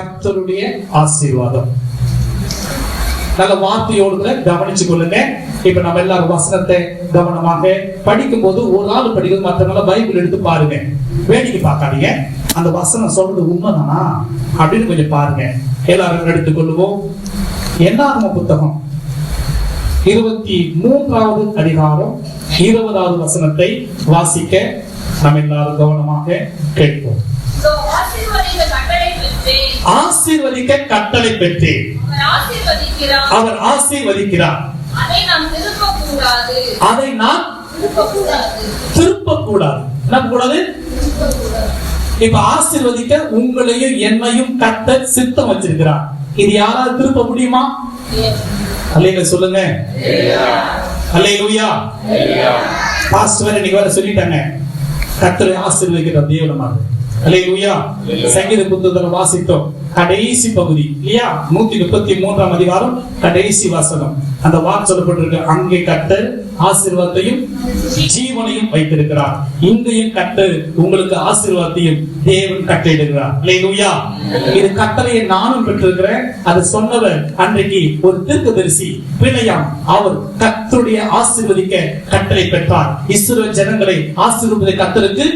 கர்த்தருடைய ஆசீர்வாதம். நல்ல வார்த்தையோடு கவனிச்சு கொள்ளுங்க. இப்ப நம்ம எல்லாரும் வசனத்தை கவனமாக படிக்கும் போது ஒரு ஆள் படிக்கிறது மற்றவங்க பைபிள் எடுத்து பாருங்க. வேடிக்கை பார்க்காதீங்க. அந்த வசனம் சொல்றது உண்மைதானா அப்படின்னு கொஞ்சம் பாருங்க. எல்லாரும் எடுத்துக் கொள்ளுவோம். என்னாகம புத்தகம் 23வது அதிகாரம் 20வது வசனத்தை வாசிக்க நம்ம எல்லாரும் கவனமாக கேட்போம். ஆசீர்வதிக்க கட்டளை பெற்றேன். அவர் ஆசீர்வதிக்கிறார். அதை நான் திருப்ப கூடாது. என்ன கூடாது? இப்ப ஆசீர்வதிக்க உங்களையும் என்னையும் கர்த்தர் சித்தம் வச்சிருக்கிறார். இது யாராவது திருப்ப முடியுமா? அல்லேலூயா சொல்லுங்க. அல்லேலூயா. பாஸ்டர் இன்னைக்கு வர சொல்லிட்டாங்க, கர்த்தரை ஆசீர்வதிக்கிற தேவனமாக. அல்லேலூயா. சங்கீத புத்தகத்துல வாசித்தோம் கடைசி பகுதி இல்லையா? 133ஆம் அதிகாரம் கடைசி வசனம். அந்த வாக்கு சொல்லப்பட்டிருக்கு, அங்கே கர்த்தர் ஆசீர்வாதத்தையும் ஜீவனையும் வைத்திருக்கிறார். இங்கேயும் கர்த்தர் உங்களுக்கு ஆசீர்வாதத்தையும் தேவன் கட்டளையிடுகிறார். அல்லேலூயா. இது கட்டளையை நானும் பெற்றிருக்கிறேன். அது சொன்னவர் அன்றைக்கு ஒரு தீர்க்கதரிசி பிழையாம். அவர் கர்த்தருடைய ஆசீர்வதிக்க கட்டளை பெற்றார். இஸ்ரவேல் ஜனங்களை ஆசீர்வதிக்க கர்த்தருக்கு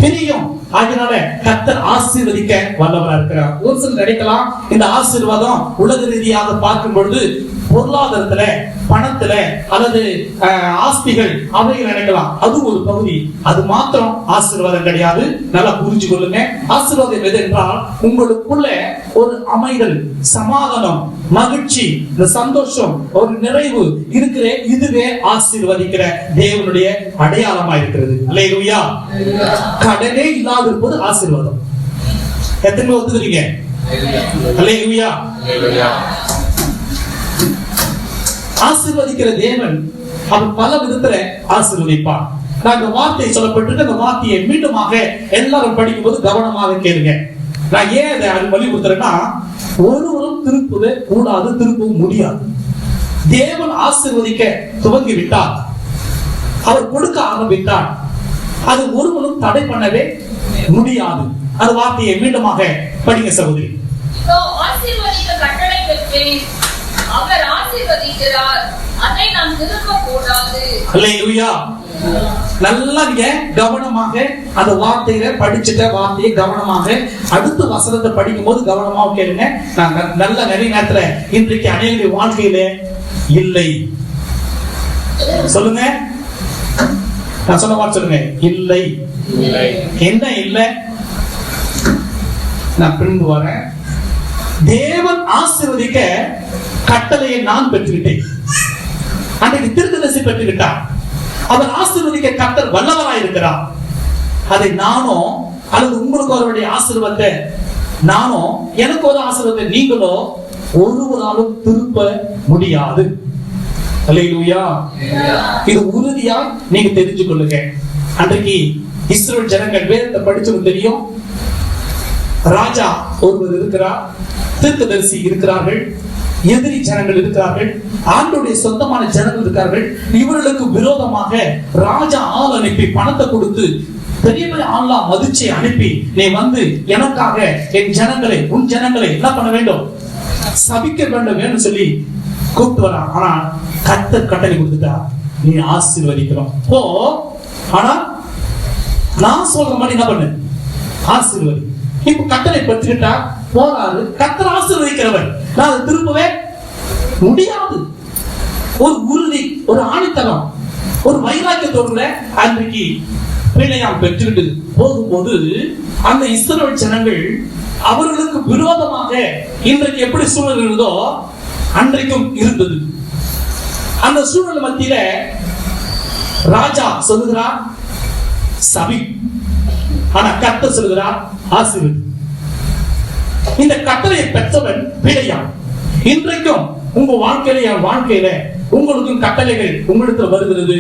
பிரியம். அதனால கர்த்தர் ஆசீர்வதிக்க வல்லவராக இருக்கிறார். ஒரு சிலர் நினைக்கலாம், இந்த ஆசீர்வாதம் உலக ரீதியாக பார்க்கும் பொழுது பொருளாதாரத்துல, பணத்துல அல்லது ஆஸ்திகள் அவைகள் நினைக்கலாம். அது ஒரு பகுதி. அது மாத்திரம் ஆசீர்வாதம் கிடையாது. நல்லா புரிஞ்சு கொள்ளுங்க. ஆசீர்வாதம் எது என்றால் உங்களுக்குள்ள ஒரு அமைதல், சமாதானம், மகிழ்ச்சி, இந்த சந்தோஷம், ஒரு நிறைவு இருக்கிற இதுவே ஆசீர்வதிக்கிற தேவனுடைய அடையாளமா இருக்கிறது. அல்லேலூயா. கடனே இல்லாத இருப்பது ஆசீர்வாதம். எத்தனை ஒத்துக்கிறீங்க? அல்லேலூயா. ஆசீர்வதிக்கிற தேவன் அவர் பல விதத்துல ஆசீர்வதிப்பார். நான் இந்த வார்த்தையை சொல்லப்பட்டிருக்க, அந்த வார்த்தையை மீண்டுமாக எல்லாரும் படிக்கும் போது கவனமாக கேளுங்க. நான் ஏன் அதை வலியுறுத்துறேன்னா, ஒருவரும் திருப்பவே கூடாது, திருப்பவும் முடியாது. தேவன் ஆசீர்வதிக்க துவங்கி விட்டார், அவர் கொடுக்க ஆரம்பித்தார், அது ஒருவரும் தடை பண்ணவே முடியாது. அந்த வார்த்தையை மீண்டுமாக படிங்க சகோதரி. அவர் ஆசீர்வதிக்கிறார், அதை நாம் திருப்ப கூடாது. அல்லேலூயா. நல்லா நீங்க கவனமாக அந்த வார்த்தையை படிச்சுட்ட வார்த்தையை கவனமாக அடுத்த வசனத்தை படிக்கும் போது கவனமாக கேளுங்க. நான் நல்ல நிறைய நேரத்துல இன்றைக்கு அநேக வாழ்க்கையில இல்லை சொல்லுங்க. நான் சொன்ன வார்த்தை சொல்லுங்க. இல்லை. என்ன இல்லை? நான் பிரிந்து வரேன். தேவன் ஆசீர்வதிக்க கட்டளையை நான் பெற்றுவிட்டேன். அன்றைக்கு தீர்க்கதரிசி பெற்றுவிட்டார். அவர் ஆசீர்வதிக்க கர்த்தர் வல்லவராய் இருக்கிறார். அதை நானோ அல்லது உங்களுக்கு அவருடைய ஆசீர்வாதத்தை நானோ, எனக்கு ஒரு ஆசீர்வாதத்தை நீங்களோ ஒருவராலும் திருப்ப முடியாது. அல்லேலூயா. இது உறுதியா நீங்க தெரிஞ்சு கொள்ளுங்க. அன்றைக்கு இஸ்ரவேல் ஜனங்கள் வேதத்தை படிச்சவங்க தெரியும். ராஜா ஒருவர் இருக்கிறார், தீர்க்கதரிசி இருக்கிறார்கள், எதிரி ஜனங்கள் இருக்கிறார்கள், ஆண்டோடைய சொந்தமான ஜனங்கள் இருக்கிறார்கள். இவர்களுக்கு விரோதமாக ராஜா ஆள் அனுப்பி பணத்தை கொடுத்து பெரிய பெரிய ஆளா மதிச்சு அனுப்பி, நீ வந்து எனக்காக என் ஜனங்களை, உன் ஜனங்களை என்ன பண்ண வேண்டும்? சபிக்க வேண்டும் சொல்லி கூப்பிட்டு வரான். ஆனா கர்த்தர் கட்டளை கொடுத்துட்டா, நீ ஆசீர்வதிக்கிறோம் போ. ஆனா நான் சொல்ற மாதிரி என்ன பண்ணு? ஆசீர்வதி. இப்ப கட்டளை பெற்றுக்கிட்டா போறாரு. கர்த்தர் ஆசீர்வதிக்கிறவர். நான் அதை திரும்பவே முடியாது. ஒரு உறுதி, ஒரு ஆணித்தனம், ஒரு வைராக்கியத்தோடு அன்றைக்கு பிள்ளையாம் பெற்றுக்கிட்டு போகும்போது அந்த இஸ்ரவேல் ஜனங்கள் அவர்களுக்கு விரோதமாக இன்றைக்கு எப்படி சூழல் இருந்தோ அன்றைக்கும் இருந்தது. அந்த சூழல் மத்தியில ராஜா சொல்லுகிறார் சபி, ஆனா கர்த்தர் சொல்லுகிறார் ஆசீர்வதி. இந்த கட்டளையை பெற்றவன் பிழையான். இன்றைக்கும் உங்க வாழ்க்கையில, என் வாழ்க்கையில உங்களுக்கும் கட்டளைகள் உங்களிடத்தில் வருகிறது.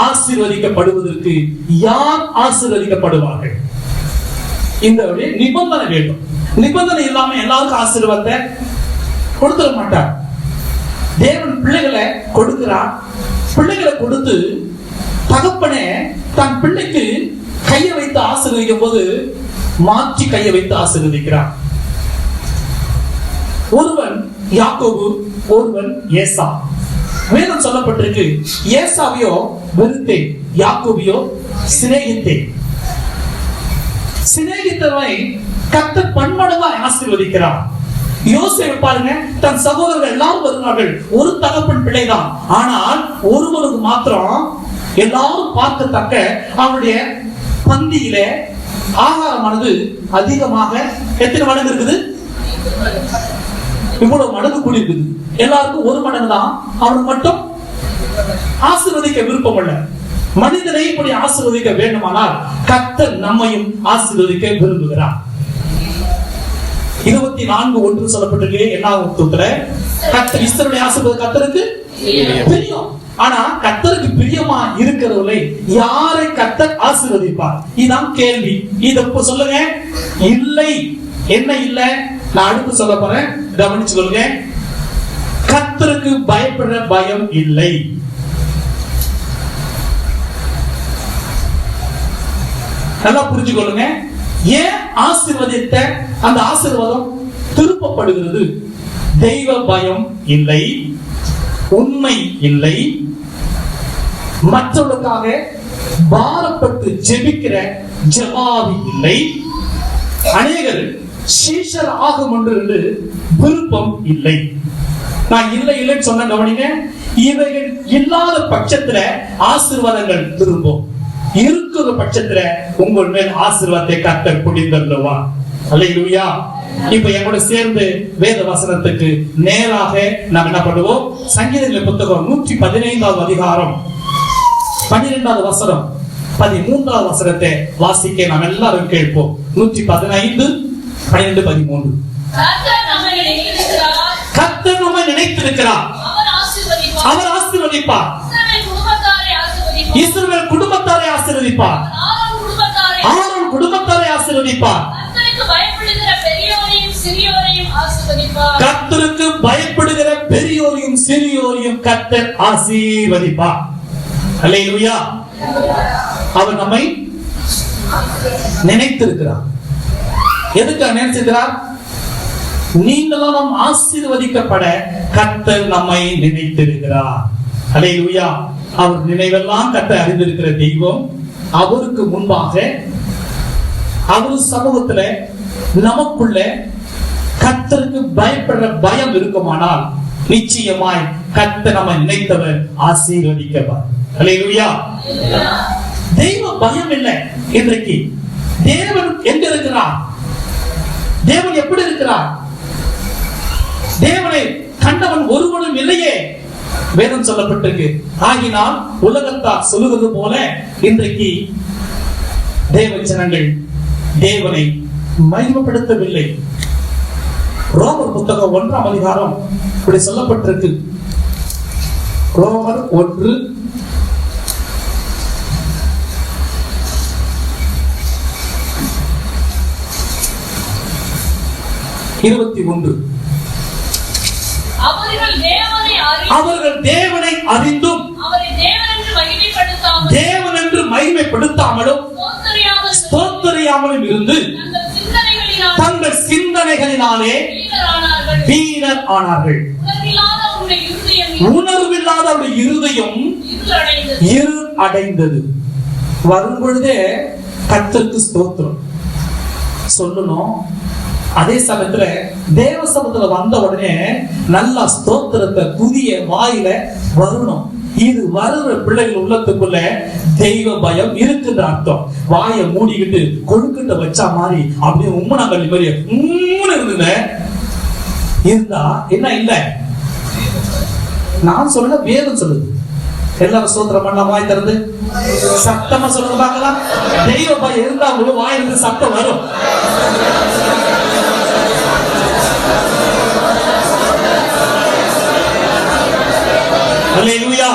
ஆசீர்வதிக்கப்படுவதற்கு யார் ஆசீர்வதிக்கப்படுவார்கள்? இந்த நிபந்தனை வேண்டும். நிபந்தனை இல்லாம எல்லாருக்கும் ஆசீர்வாதத்தை கொடுத்துட மாட்டார். தேவன் பிள்ளைகளை கொடுக்கிறார். பிள்ளைகளை கொடுத்து தகப்பனே தன் பிள்ளைக்கு கையை வைத்து ஆசீர்வதிக்கும் போது மாற்றி கையை வைத்து ஆசீர்வதிக்கிறார். ஒருவன் யாக்கோபு, ஒருவன் ஏசா. வேதம் சொல்லப்பட்டிருக்கு, ஏசாவையோ வெறுத்தேன், யாக்கோபியோ சிநேகித்தேன். சிநேகித்தவனை கர்த்தர் பன்மடங்காய் ஆசீர்வதிக்கிறார். யோசேப்பு பாருங்க, தன் சகோதரர்கள் எல்லாரும் வருகிறார்கள், ஒரு தகப்பன் பிள்ளைதான். ஆனால் ஒருவனுக்கு மாத்திரம் எல்லாரும் பார்க்கத்தக்க அவனுடைய பந்தியிலே ஆகாரமானது அதிகமாக எத்தனை மடங்கு இருக்குது? இவ்வளவு மடங்கு கூடி இருக்குது. எல்லாருக்கும் ஒரு மடங்கு தான், அவனுக்கு மட்டும் ஆசீர்வதிக்க விருப்பம் இல்ல. மனிதனை இப்படி ஆசீர்வதிக்க வேண்டுமானால் கர்த்தர் நம்மையும் ஆசீர்வதிக்க விரும்புகிறார். 24:1 சொல்லப்பட்டிருக்கு. என்னாகமத்துல கர்த்தர் இஸ்ரவேலை ஆசீர்வதிக்க கர்த்தருக்கு பிரியம். ஆனா கர்த்தருக்கு பிரியமா இருக்கிறவர்களை யாரை கர்த்தர் ஆசீர்வதிப்பார்? இதுதான் கேள்வி. இத சொல்லுங்க. இல்லை. என்ன இல்ல? நான் அடுத்து சொல்ல போறேன், கவனிச்சு கொள்ளுங்க. கர்த்தருக்கு பயப்படுற பயம் இல்லை. நல்லா புரிஞ்சுக்கொள்ளுங்க. ஏன் ஆசீர்வதித்த அந்த ஆசீர்வாதம் திருப்பப்படுகிறது? தெய்வ பயம் இல்லை, உண்மை இல்லை, மற்றவர்களுக்காக பாரப்பட்டு ஜெபிக்கிற ஜெபாவி இல்லை, அநேகர் சீஷர் ஆகும் என்று விருப்பம் இல்லை. நான் இல்லை இல்லைன்னு சொன்ன கவனிங்க. இவைகள் இல்லாத பட்சத்துல ஆசீர்வாதங்கள் திரும்பும். இருக்கிற பட்சத்துல உங்கள் மேல் ஆசீர்வாதத்தை கர்த்தர் புடிந்தருளுவா. அல்லேலூயா. இப்ப என்னோட சேர்ந்து வேத வசனத்துக்கு நேராக நாம் என்ன பண்ணுவோம்? சங்கீதங்களின் புத்தகம் 115வது அதிகாரம் 12வது வசனம் 13வது வசனத்தை வாசிக்க நாம் எல்லாரும் கேட்போம். 115, 12, 13. கர்த்தர் நம்மை நினைத்திருக்கிறார், அவர் ஆசீர்வதிப்பார். இஸ்ரவேல் குடும்பத்தாரை ஆசீர்வதிப்பார், ஆரோன் குடும்பத்தாரை ஆசீர்வதிப்பார். கர்த்தருக்கு பயப்படுகிற பெரியோரையும் சிறியோரையும் கர்த்தர் ஆசீர்வதிப்பார். அல்லேலூயா. அவர் நம்மை நினைத்திருக்கிறார். எதுக்கு நினைத்திருக்கிறார்? நீங்களும் நாம் ஆசீர்வதிக்கப்பட கர்த்தர் நம்மை நினைத்திருக்கிறார். அல்லேலூயா. அவர் நினைவெல்லாம் கர்த்தர் அறிந்திருக்கிற தெய்வம். அவருக்கு முன்பாக அவர் சமூகத்துல நமக்குள்ள கர்த்தருக்கு பயப்படுற பயம் இருக்குமானால் நிச்சயமாய் கர்த்தர் நம்மை நினைத்தவர் ஆசீர்வதிக்கவர். அல்லேலூயா. தெய்வ பயம் இல்லை. இன்றைக்கு தேவன் எங்க இருக்கிறார்? தேவன் எப்படி இருக்கிறார்? தேவனை கண்டவன் ஒருவனும் இல்லையே. வேதம் சொல்லப்பட்டிருக்கு. ஆகினால் உலகத்தார் சொல்லுவது போல இன்றைக்கு தேவ ஜனங்கள் தேவனை மகிமைப்படுத்தவில்லை. ரோமர் புத்தகம் 1ஆம் அதிகாரம் இப்படி சொல்லப்பட்டிருக்கு. ரோமர் 1 21. அவர்கள் தேவனை அறிந்தும் தேவன் என்று மகிமைப்படுத்தாமலும் ஸ்தோத்திரியாமலும் இருந்து தங்கள் சிந்தனைகளினாலே வீணர் ஆனார்கள். உணர்வில்லாத அவருடைய இருதயம் இருள் அடைந்தது. வரும் பொழுதே கர்த்தருக்கு ஸ்தோத்திரம் சொல்லணும். அதே சமயத்துல தேவ சமூகத்துல வந்த உடனே நல்ல ஸ்தோத்திரத்தை புதிய வாயில வரணும். இது வருகிற பிள்ளைகள் உள்ளத்துக்குள்ள தெய்வ பயம் இருக்குன்ற அர்த்தம். வாயை மூடிக்கிட்டு கொழுக்கிட்ட வச்சா மாதிரி அப்படியே உம்மனாங்கல்லி மாதிரி இருந்துங்க இருந்தா என்ன இல்ல? நான் சொல்ல வேதம் சொல்லுது. எல்லாரும் ஸ்தோத்திரம் பண்ணலாம். வாய் திறந்து சத்தமா சொல்லுங்க பார்க்கலாம். தெய்வ பயம் இருந்தா உங்களுக்கு வாயிலிருந்து சத்தம் வரும். அல்லேலூயா.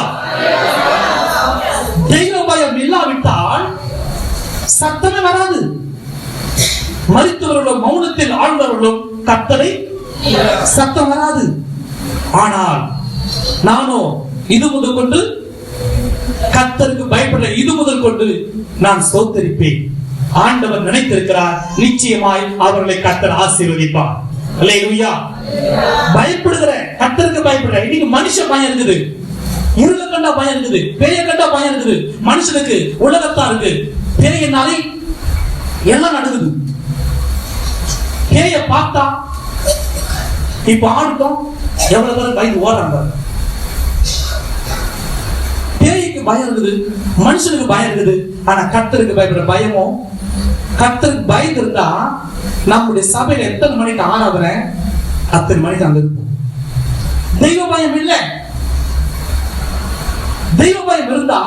தெய்வ பயம் இல்லாவிட்டால் சத்தமே வராது. மரித்தவர்களும் மௌனத்தில் ஆழ்ந்தவர்களும் கர்த்தரை சத்தம் வராது. ஆனால் நானோ இது முதல் கொண்டு கர்த்தருக்கு பயப்படுற இது முதல் கொண்டு நான் ஸ்தோத்தரிப்பேன். ஆண்டவர் நினைத்திருக்கிறார். நிச்சயமாய் அவர்களை கர்த்தர் ஆசீர்வதிப்பார். அல்லேலூயா. பயப்படுகிற கர்த்தருக்கு பயப்படுற. இன்னைக்கு மனுஷ பயம் இருக்குது, இருள கண்டா பயம் இருக்குது, பேய கண்டா பயம் இருக்குது. மனுஷனுக்கு உலகத்தா இருக்கு, பேயினாலே எல்லாம் நடக்குது. பேய பார்த்தா இப்ப ஆடுத்தோம் எவ்வளவு பேர் பயந்து ஓடுறாங்க. பேய்க்கு பயம் இருக்குது, மனுஷனுக்கு பயம் இருக்குது. ஆனா கர்த்தருக்கு பயப்படுற பயமோ, கர்த்தருக்கு பயந்து இருந்தா நம்முடைய சபையில எத்தனை மணிக்கு ஆராதனை அத்தனை மணிக்கு அங்க இருக்கும். தெய்வ பயம் இல்ல. தெய்வ பயம் இருந்தா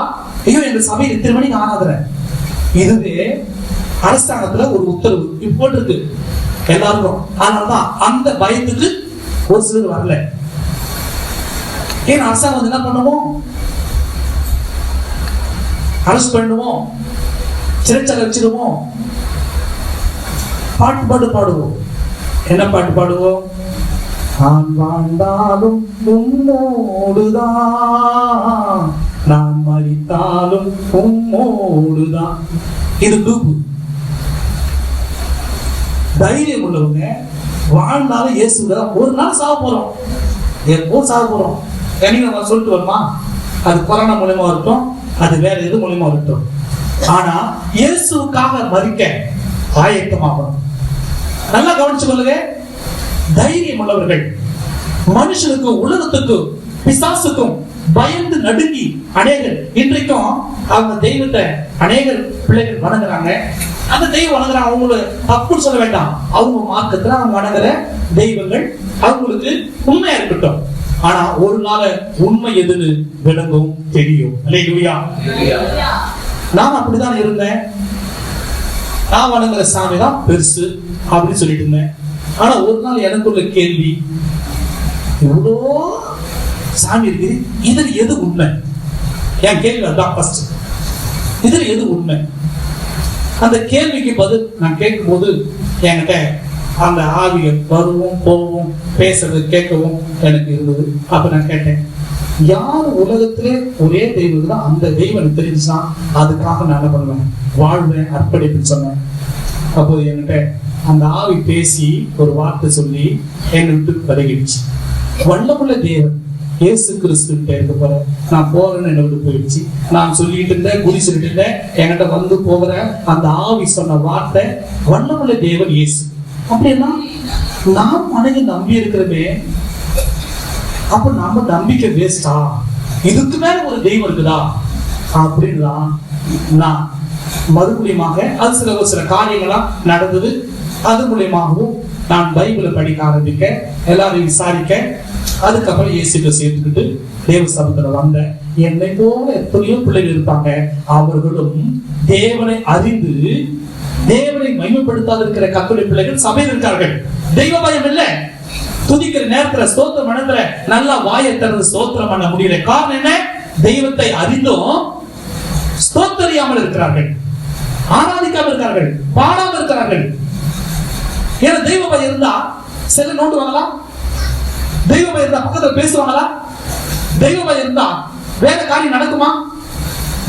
ஐயோ எங்க சபையில் எத்தனை மணிக்கு ஆராதனை. இதுவே அரசாங்கத்துல ஒரு உத்தரவு போட்டிருக்கு எல்லாருக்கும். அதனாலதான் அந்த பயத்துக்கு ஒரு சிலர் வரல. ஏன்னா அரசாங்கம் என்ன பண்ணுவோம், அரெஸ்ட் பண்ணுவோம், சிறைச்சாலை வச்சிருவோம். பாட்டு பாடுவோம். என்ன பாட்டு பாடுவோம்? நான் வாழ்ந்தாலும் உம்மோடுதான், நான் மரித்தாலும் உம்மோடுதான். இது குரூப். தைரியம் உள்ளவங்க வாழ்ந்தாலும் இயேசுதான். ஒரு நாள் சாக போறோம், எப்போ சாக போறோம். என்னைக்கு நம்ம சொல்லிட்டு வருமா? அது கொரோனா மூலமா இருக்கட்டும், அது வேற எது மூலமா இருக்கட்டும். ஆனா இயேசுக்காக மரிக்க ஆயத்தமாகணும். நல்லா கவனிச்சு கொள்ளுங்க. தைரியம் உள்ளவர்கள் மனுஷனுக்கு, உலகத்துக்கு, பிசாசுக்கும் பயந்து நடுங்கி அநேகர் இன்றைக்கும் அவங்க தெய்வத்தை அநேகர் பிள்ளைகள் வணங்குறாங்க. அந்த தெய்வம் வணங்குறாங்க, அவங்கள தப்புன்னு சொல்ல வேண்டாம். அவங்க மார்க்கத்துல அவங்க வணங்குற தெய்வங்கள் அவங்களுக்கு உண்மையா இருக்கட்டும். ஆனா ஒரு நாள் உண்மை எதுன்னு விளங்கும், தெரியும். அல்லேலூயா. நான் அப்படிதான் இருந்தேன். நான் வணங்குற சாமி தான் பெருசு அப்படின்னு சொல்லிட்டு இருந்தேன். ஆனா ஒரு நாள் எனக்குள்ள கேள்வி, எவ்வளோ சாமி இருக்கு, இதுல எது உண்மை? என் கேள்வி அதான் ஃபர்ஸ்ட். இதுல எது உண்மை? அந்த கேள்விக்கு பதில் நான் கேட்கும் போது என்கிட்ட அந்த ஆவிய வருவோம் போவோம் பேசுறது கேட்கவும் எனக்கு இருந்தது. அப்ப நான் கேட்டேன், யார் உலகத்திலே ஒரே தெய்வம் தான், அந்த தெய்வம் எனக்கு தெரிஞ்சுன்னா அதுக்காக நான் என்ன பண்ணுவேன், வாழ்வேன், அர்ப்பணிப்புன்னு சொன்னேன். அப்போது என்கிட்ட அந்த ஆவி பேசி ஒரு வார்த்தை சொல்லி என்னை விட்டு விலகிடுச்சு. வல்லமுள்ள தேவன் இயேசு கிறிஸ்துவின் இருக்க போற நான் போறேன்னு என்னை விட்டு போயிடுச்சு. நான் சொல்லிட்டு இருந்தேன், குறி சொல்லிட்டு இருந்தேன். என்கிட்ட வந்து போகிற அந்த ஆவி சொன்ன வார்த்தை வல்லமுள்ள தேவன் இயேசு. அப்படின்னா நாம் மனைவி நம்பி இருக்கிறமே, அப்ப நம்ம நம்பிக்கை வேஸ்டா? இதுக்கு மேல ஒரு தெய்வம் இருக்குதா அப்படின்னு நான் மறுபடியுமாக அது சில காரியங்களா நடந்தது. அது மூலியமாகவும் நான் பைபிளை படிக்க ஆரம்பிக்க, எல்லாரையும் விசாரிக்க, அதுக்கப்புறம் இயேசுவை சேர்த்துக்கிட்டு தேவ சபத்துல வந்த என்னை போல எத்தனையோ பிள்ளைகள் இருப்பாங்க. அவர்களும் தேவனை அறிந்து தேவனை மகிமைப்படுத்தாத இருக்கிற கர்த்தருடைய பிள்ளைகள் சபையில் இருக்கார்கள். தெய்வ பயம் இல்லை. துதிக்கிற நேரத்துல ஸ்தோத்திரம் மனத்துல நல்லா வாயை திறந்து ஸ்தோத்திரம் பண்ண முடியல. காரணம் என்ன? தெய்வத்தை அறிந்தும் ஸ்தோத்தரியாமல் இருக்கிறார்கள், ஆராதிக்காமல் இருக்கிறார்கள், பாடாமல் இருக்கிறார்கள். ஏன்னா தெய்வ பயம் இருந்தா சில நோண்டுவாங்களா? தெய்வ பயம் இருந்தா பக்கத்துல பேசுவாங்களா? தெய்வ பயம் இருந்தா வேற காரியம் நடக்குமா?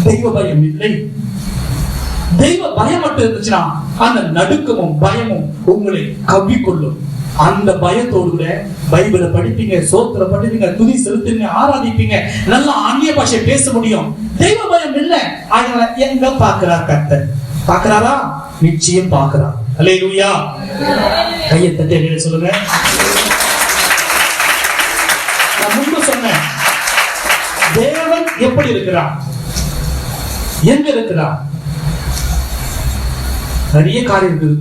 தெய்வ பயம் இல்லை. தெய்வ பயம் மட்டும் இருந்துச்சுன்னா அந்த நடுக்கமும் பயமும் உங்களை கவ்விக்கொள்ளும். அந்த பயத்தோடு கூட பைபிளை படிப்பீங்க, சோத்திர படிப்பீங்க, துதி செலுத்துவீங்க, ஆராதிப்பீங்க, நல்லா ஆங்கில பாஷை பேச முடியும். தெய்வ பயம் இல்லை. அதனால எங்க பார்க்கிறார் கர்த்தர்? பார்க்கிறாரா? நிச்சயம் பார்க்கிறார். அல்லேலூயா. கையை தட்டி சொல்லுங்க. நான் முன்பு சொன்னேன், தேவன் எப்படி இருக்கிறார், எங்க இருக்கிறார்? நிறைய காரியம் இருக்குது.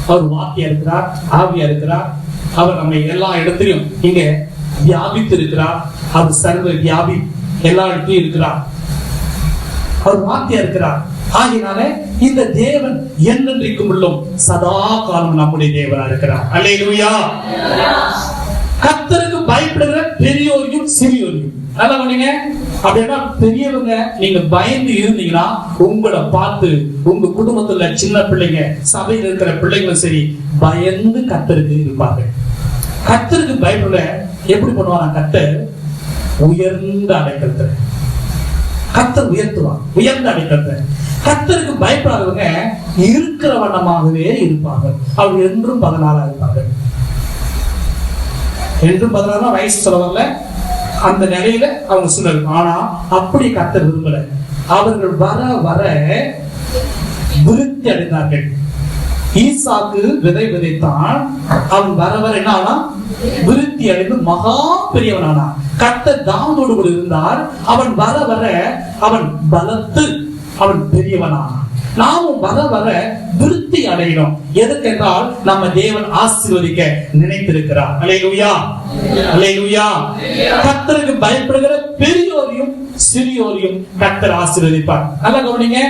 அவர் வாக்கியா இருக்கிறார், ஆவியா இருக்கிறார். அவர் நம்ம எல்லா இடத்திலும் இங்க வியாபித்து இருக்கிறார். அவர் சர்வ வியாபி, எல்லா இடத்திலும் இருக்கிறார். அவர் வாக்கியா இருக்கிறார். ஆகினால இந்த தேவன் என்னென்றைக்கும் உள்ளும் சதா காலம் நம்முடைய தேவனா இருக்கிறார். அல்லேலூயா. கர்த்தருக்கு பயப்படுகிற பெரியோரையும் சிறியோரையும் நல்லா பண்ணீங்க. அப்படின்னா பெரியவங்க நீங்க பயந்து இருந்தீங்கன்னா உங்களை பார்த்து உங்க குடும்பத்துல சின்ன பிள்ளைங்க, சபையில் இருக்கிற பிள்ளைங்களும் சரி பயந்து கர்த்தருக்கு இருப்பாங்க. கர்த்தருக்கு பயப்பட எப்படி பண்ணுவாங்க? கர்த்தர் உயர்ந்த அடைக்கலத்தை கர்த்தர் உயர்த்துவார், உயர்ந்த அடைக்கலத்தை. கர்த்தருக்கு பயப்படாதவங்க இருக்கிற வண்ணமாகவே இருப்பாங்க. அவர் என்றும் 16 இருப்பாங்க. என்றும் 16 வயசு சொல்ல வரல, அந்த நிலையில அவங்க சொன்னாரு. ஆனா அப்படி கர்த்தர் விரும்பல. அவர்கள் வர வர விருத்தி அடைந்தார்கள். ஈசாக்கு விதை விதைத்தான், அவன் வர வர என்ன ஆனா விருத்தி அடைந்து மகா பெரியவனானா. கர்த்தர் தாவீதோடு கூட இருந்தார். அவன் வர வர அவன் பலத்து அவன் பெரியவனானான். நாமும் வர வர விருத்தி அடையணும். எதற்கென்றால் நம்ம தேவன் ஆசீர்வதிக்க நினைத்திருக்கிறார். அல்லேலூயா, அல்லேலூயா. கர்த்தருக்கு பயப்படுகிற பெரியோரையும் சிறியோரையும் கர்த்தர் ஆசீர்வதிப்பார். நல்லா கவனிங்க.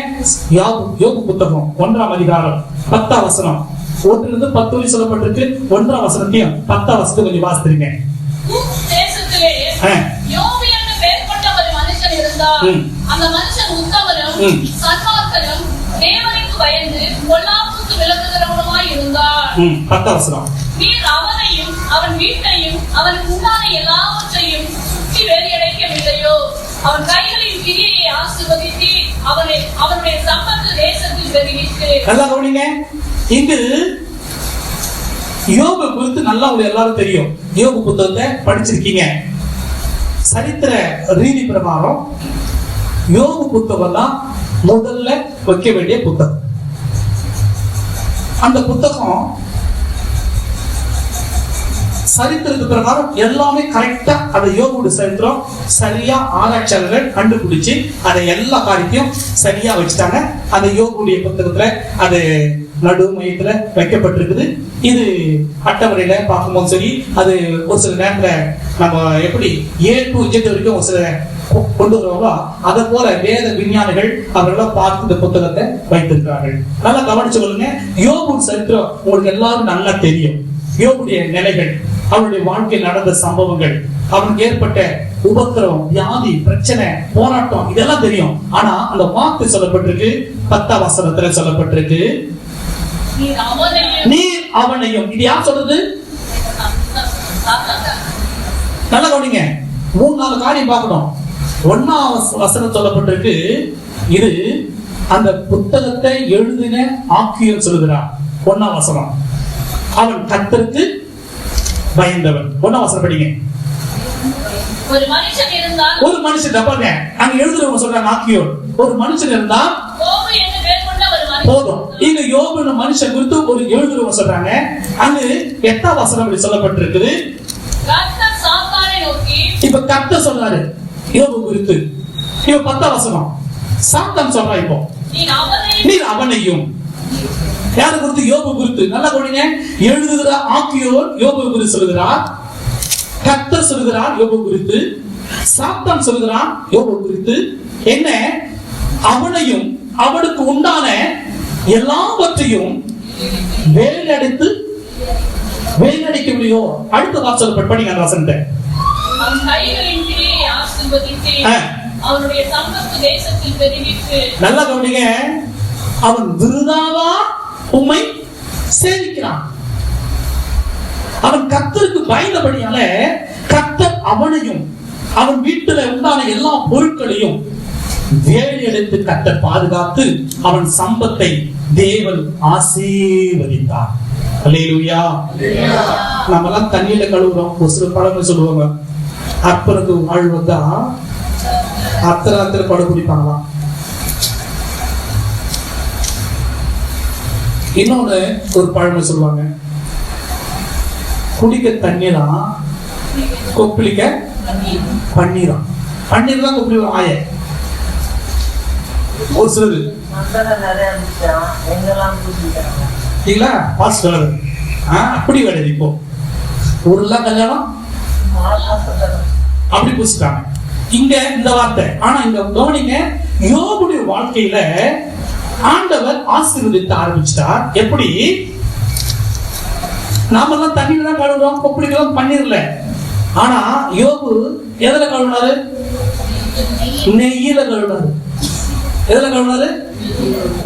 யோபு புத்தகம் 1ஆம் அதிகாரம் 10ஆம் வசனம், 1 10 வரை சொல்லப்பட்டிருக்கு. 1ஆம் வசனத்தையும் 10ஆம் வசனத்தை கொஞ்சம் வாசிக்கிறீங்க. தேசத்திலே யோபு என்று பெயர் கொண்ட ஒரு மனுஷன் இருந்தார். அந்த மனுஷன் உத்தமனும் சன்மார்க்கனும் தேவனுக்கு பயந்து பொல்லாப்புக்கு விலகுகிறவனுமாய் இருந்தார். 10ஆம் வசனம். நீர் அவனையும் அவன் வீட்டையும் அவனுக்கு உண்டான எல்லாவற்றையும் சுற்றி வேலையடைக்கவில்லையோ? அவன் கைகளின் கிரியை ஆசீர்வதித்து அவனுடைய சம்பத்து தேசத்தில் பெருகிற்று. நல்லா கவனிங்க. இங்கு யோபு குறித்து நல்லா உங்களுக்கு எல்லாரும் தெரியும். யோபு புத்தகத்தை படிச்சிருக்கீங்க. சரித்திர ரீதி பிரகாரம் யோபு புத்தகம் தான் முதல்ல வைக்க வேண்டிய புத்தகம். அந்த புத்தகம் சரித்திரத்து பிரகாரம் எல்லாமே கரெக்டா அந்த யோபுடைய சரித்திரம் சரியா ஆராய்ச்சியாளர்கள் கண்டுபிடிச்சு அதை எல்லா காரியத்தையும் சரியா வச்சுட்டாங்க. அந்த யோபுடைய புத்தகத்துல அது நடு மையத்துல வைக்கப்பட்டிருக்குது. இது அட்டவணையில பார்க்கும்போது சரி, அது ஒரு சில நேரத்துல நம்ம எப்படி A to Z வரைக்கும் ஒரு சில கொண்டு வருவாங்களோ அதை போல வேத விஞ்ஞானிகள் அவர்களெல்லாம் பார்த்து இந்த புத்தகத்தை வைத்திருக்கிறார்கள். நல்லா கவனிச்சு கொள்ளுங்க. யோபு சரித்திரம் உங்களுக்கு எல்லாரும் நல்லா தெரியும். யோபுடைய நிலைகள், அவனுடைய வாழ்க்கையில் நடந்த சம்பவங்கள், அவனுக்கு ஏற்பட்ட உபத்திரம், வியாதி, பிரச்சனை, போராட்டம், இதெல்லாம் தெரியும். ஆனா அந்த வார்த்தை சொல்லப்பட்டிருக்கு, 10ஆம் வசனத்துல சொல்லப்பட்டிருக்கு, நீர் அவனையும். இது யார் சொல்றது? நல்லா கவனிங்க. 3-4 காரியம் பார்க்கணும். 1ஆம் வசனம் சொல்லப்பட்டிருக்கு, இது அந்த புத்தகத்தை எழுதின ஆக்கியோன் சொல்லுகிறார். 1ஆம் வசனம், அவன் கர்த்தருக்கு பயந்தவன். 1ஆம் வசனம் படிங்க. ஒரு மனுஷன் இருந்தான். ஒரு மனுஷன் பாருங்க, அங்க எழுதுறவங்க சொல்றாங்க ஆக்கியோன். ஒரு மனுஷன் இருந்தா போதும். இங்க யோபு மனுஷன் குறித்து ஒரு எழுதுறவங்க சொல்றாங்க. அங்க 8ஆம் வசனம் சொல்லப்பட்டிருக்குது. கர்த்தர் சாத்தானை நோக்கி, இப்ப கர்த்தர் சொல்றாரு யோபு குறித்து. இப்ப 10ஆம் வசனம் சாத்தான் சொல்றா, இப்போ நீர் அவனையும். யாரு குறித்து? யோபு குறித்து. நல்லா கவனிங்க. எழுதுகிற ஆக்கியோன் யோபு குறித்து சொல்கிறார். கர்த்தர் சொல்கிறார் யோபு குறித்து. சாத்தான் சொல்கிறான் யோபு குறித்து. என்ன? அவனையும் அவனுக்கு உண்டான எல்லாவற்றையும் வேலையடைக்க முடியும். அடுத்த வாசல் படிங்க அந்த வசனத்தை. அவன் கைகளின் கிரியை ஆசீர்வதித்து அவனுடைய சம்பத்து தேசத்தில் பெருகிற்று. நல்லா கவனிங்க. அவன் விருதாவா உம்மை சேவிக்கிறான். அவன் கர்த்தருக்கு பயந்தபடியால கர்த்தர் அவனையும் அவன் வீட்டுல உண்டான எல்லா பொருட்களையும் வேலையெடுத்து கர்த்தர் பாதுகாத்து அவன் சம்பத்தை தேவன் ஆசீர்வதித்தார். அல்லேலூயா. நம்ம எல்லாம் தண்ணியில கழுவுறோம். ஒரு சில பழமை சொல்லுவாங்க, அப்பனுக்கு வாழ் வந்தா அத்தனை படு குடிப்பாங்களாம். இன்னொன்னு ஒரு பழமை சொல்லுவாங்க, குடிக்க தண்ணீரா கொப்பளிக்க பன்னீரா. பன்னீர் தான் கொப்பளிக்க ஆய. ஒரு சிலது அப்படி கிடையாது. இப்போ ஊர்லாம் கல்யாணம் அப்படி பூசிட்டாங்க. இங்க இந்த வார்த்தை. ஆனா இங்க கவனிங்க, யோபுடைய வாழ்க்கையில ஆண்டவர் ஆசீர்வதித்து ஆரம்பிச்சிட்டார். எப்படி? நாம எல்லாம் தண்ணியில தான் கழுவுறோம், கொப்பளிக்கலாம் பன்னீர்ல. ஆனா யோபு எதுல கழுவினாரு? நெய்யில கழுவினாரு. எதுல கழுவினாரு?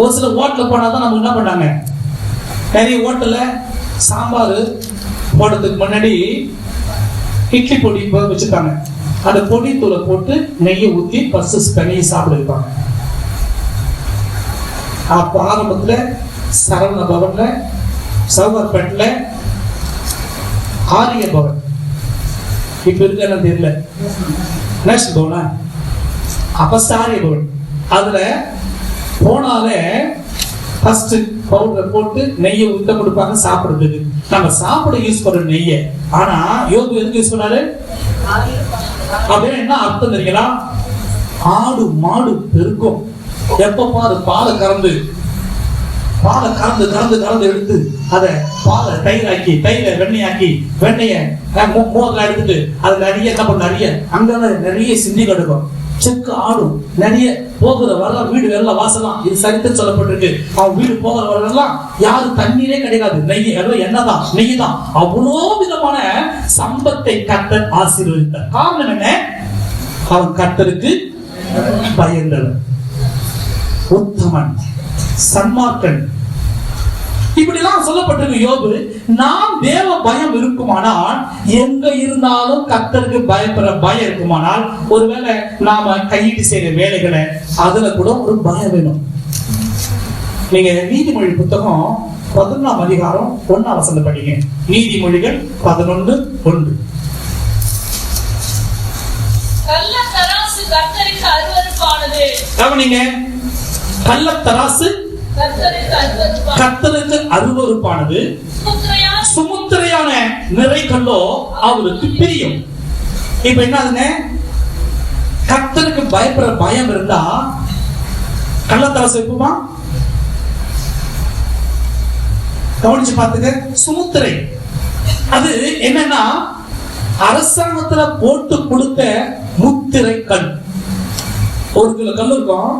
ஒரு சில ஹோட்டல்ல போனாதான் நம்ம என்ன பண்ணாங்க, நிறைய ஹோட்டல்ல சாம்பார் போடுறதுக்கு முன்னாடி இட்லி பொடி வச்சிருக்காங்க. அந்த பொடி தூளை போட்டு நெய்யை ஊத்தி பர்சஸ் பண்ணி சாப்பிட வைப்பாங்க. அப்ப ஆரம்பத்துல சரவண பவன்ல, சவுகார்பேட்ல, ஆரிய பவன் இப்ப இருக்க தெரியல. நெக்ஸ்ட் போனா அபசாரிய பவன். அதுல போனாலே ஃபர்ஸ்ட் பவுடர் போட்டு நெய்யை ஊத்த கொடுப்பாங்க சாப்பிடுறதுக்கு. நம்ம சாப்பிட யூஸ் பண்ற நெய்யை. ஆனா யோபு எதுக்கு யூஸ் பண்ணாரு? அப்படின்னு என்ன அர்த்தம் தெரியுங்களா? ஆடு மாடு பெருக்கும், எப்ப பாரு பாலை கறந்து எடுத்து அதை பாலை தயிராக்கி, தயிரை வெண்ணெயாக்கி, வெண்ணெய மோதில் எடுத்துட்டு அது நிறைய என்ன பண்ண, அங்க நிறைய சிந்தி கிடக்கும், செக்கு ஆடும், நிறைய போகிற வர வீடு வெள்ள வாசலாம். இது சரித்திரம் சொல்லப்பட்டிருக்கு. அவன் வீடு போகிற வரலாம் யாரும் தண்ணீரே கிடையாது, நெய் என்னதான் நெய் தான். அவ்வளோ விதமான சம்பத்தை கர்த்தர் ஆசீர்வதித்தார். காரணம் என்ன? அவன் கர்த்தருக்கு பயந்தவன், உத்தமன், சன்மார்க்கன். இப்படிலாம் சொல்லப்பட்டிருக்கு யோபு. நாம் தேவ பயம் இருக்குமானால், எங்க இருந்தாலும் கர்த்தருக்கு பயப்படுற பயம் இருக்குமானால், ஒருவேளை நாம கையிட்டு செய்யற வேலைகளை அதுல கூட ஒரு பயம் வேணும். நீங்க நீதிமொழி புத்தகம் 11ஆம் அதிகாரம் 1ஆம் வசனம் படிங்க. நீதிமொழிகள் 11:1. கள்ளத்தராசு கர்த்தருக்கு அருவருப்பானது. கவனிங்க, கள்ளத்தராசு கர்த்தருக்கு அருவருப்பானது, சுமுத்திரையான நிறைகல்லோ அவருக்கு பிரியும். இப்ப என்னதுங்க? கர்த்தருக்கு பயப்படுற பயம் இருந்தா கள்ளத்தராசு இருக்குமா? கவனிச்சு பார்த்துங்க. சுமுத்திரை அது என்னன்னா, அரசாங்கத்துல போட்டு கொடுத்த முத்திரை கல். ஒரு கிலோ கல் இருக்கும்,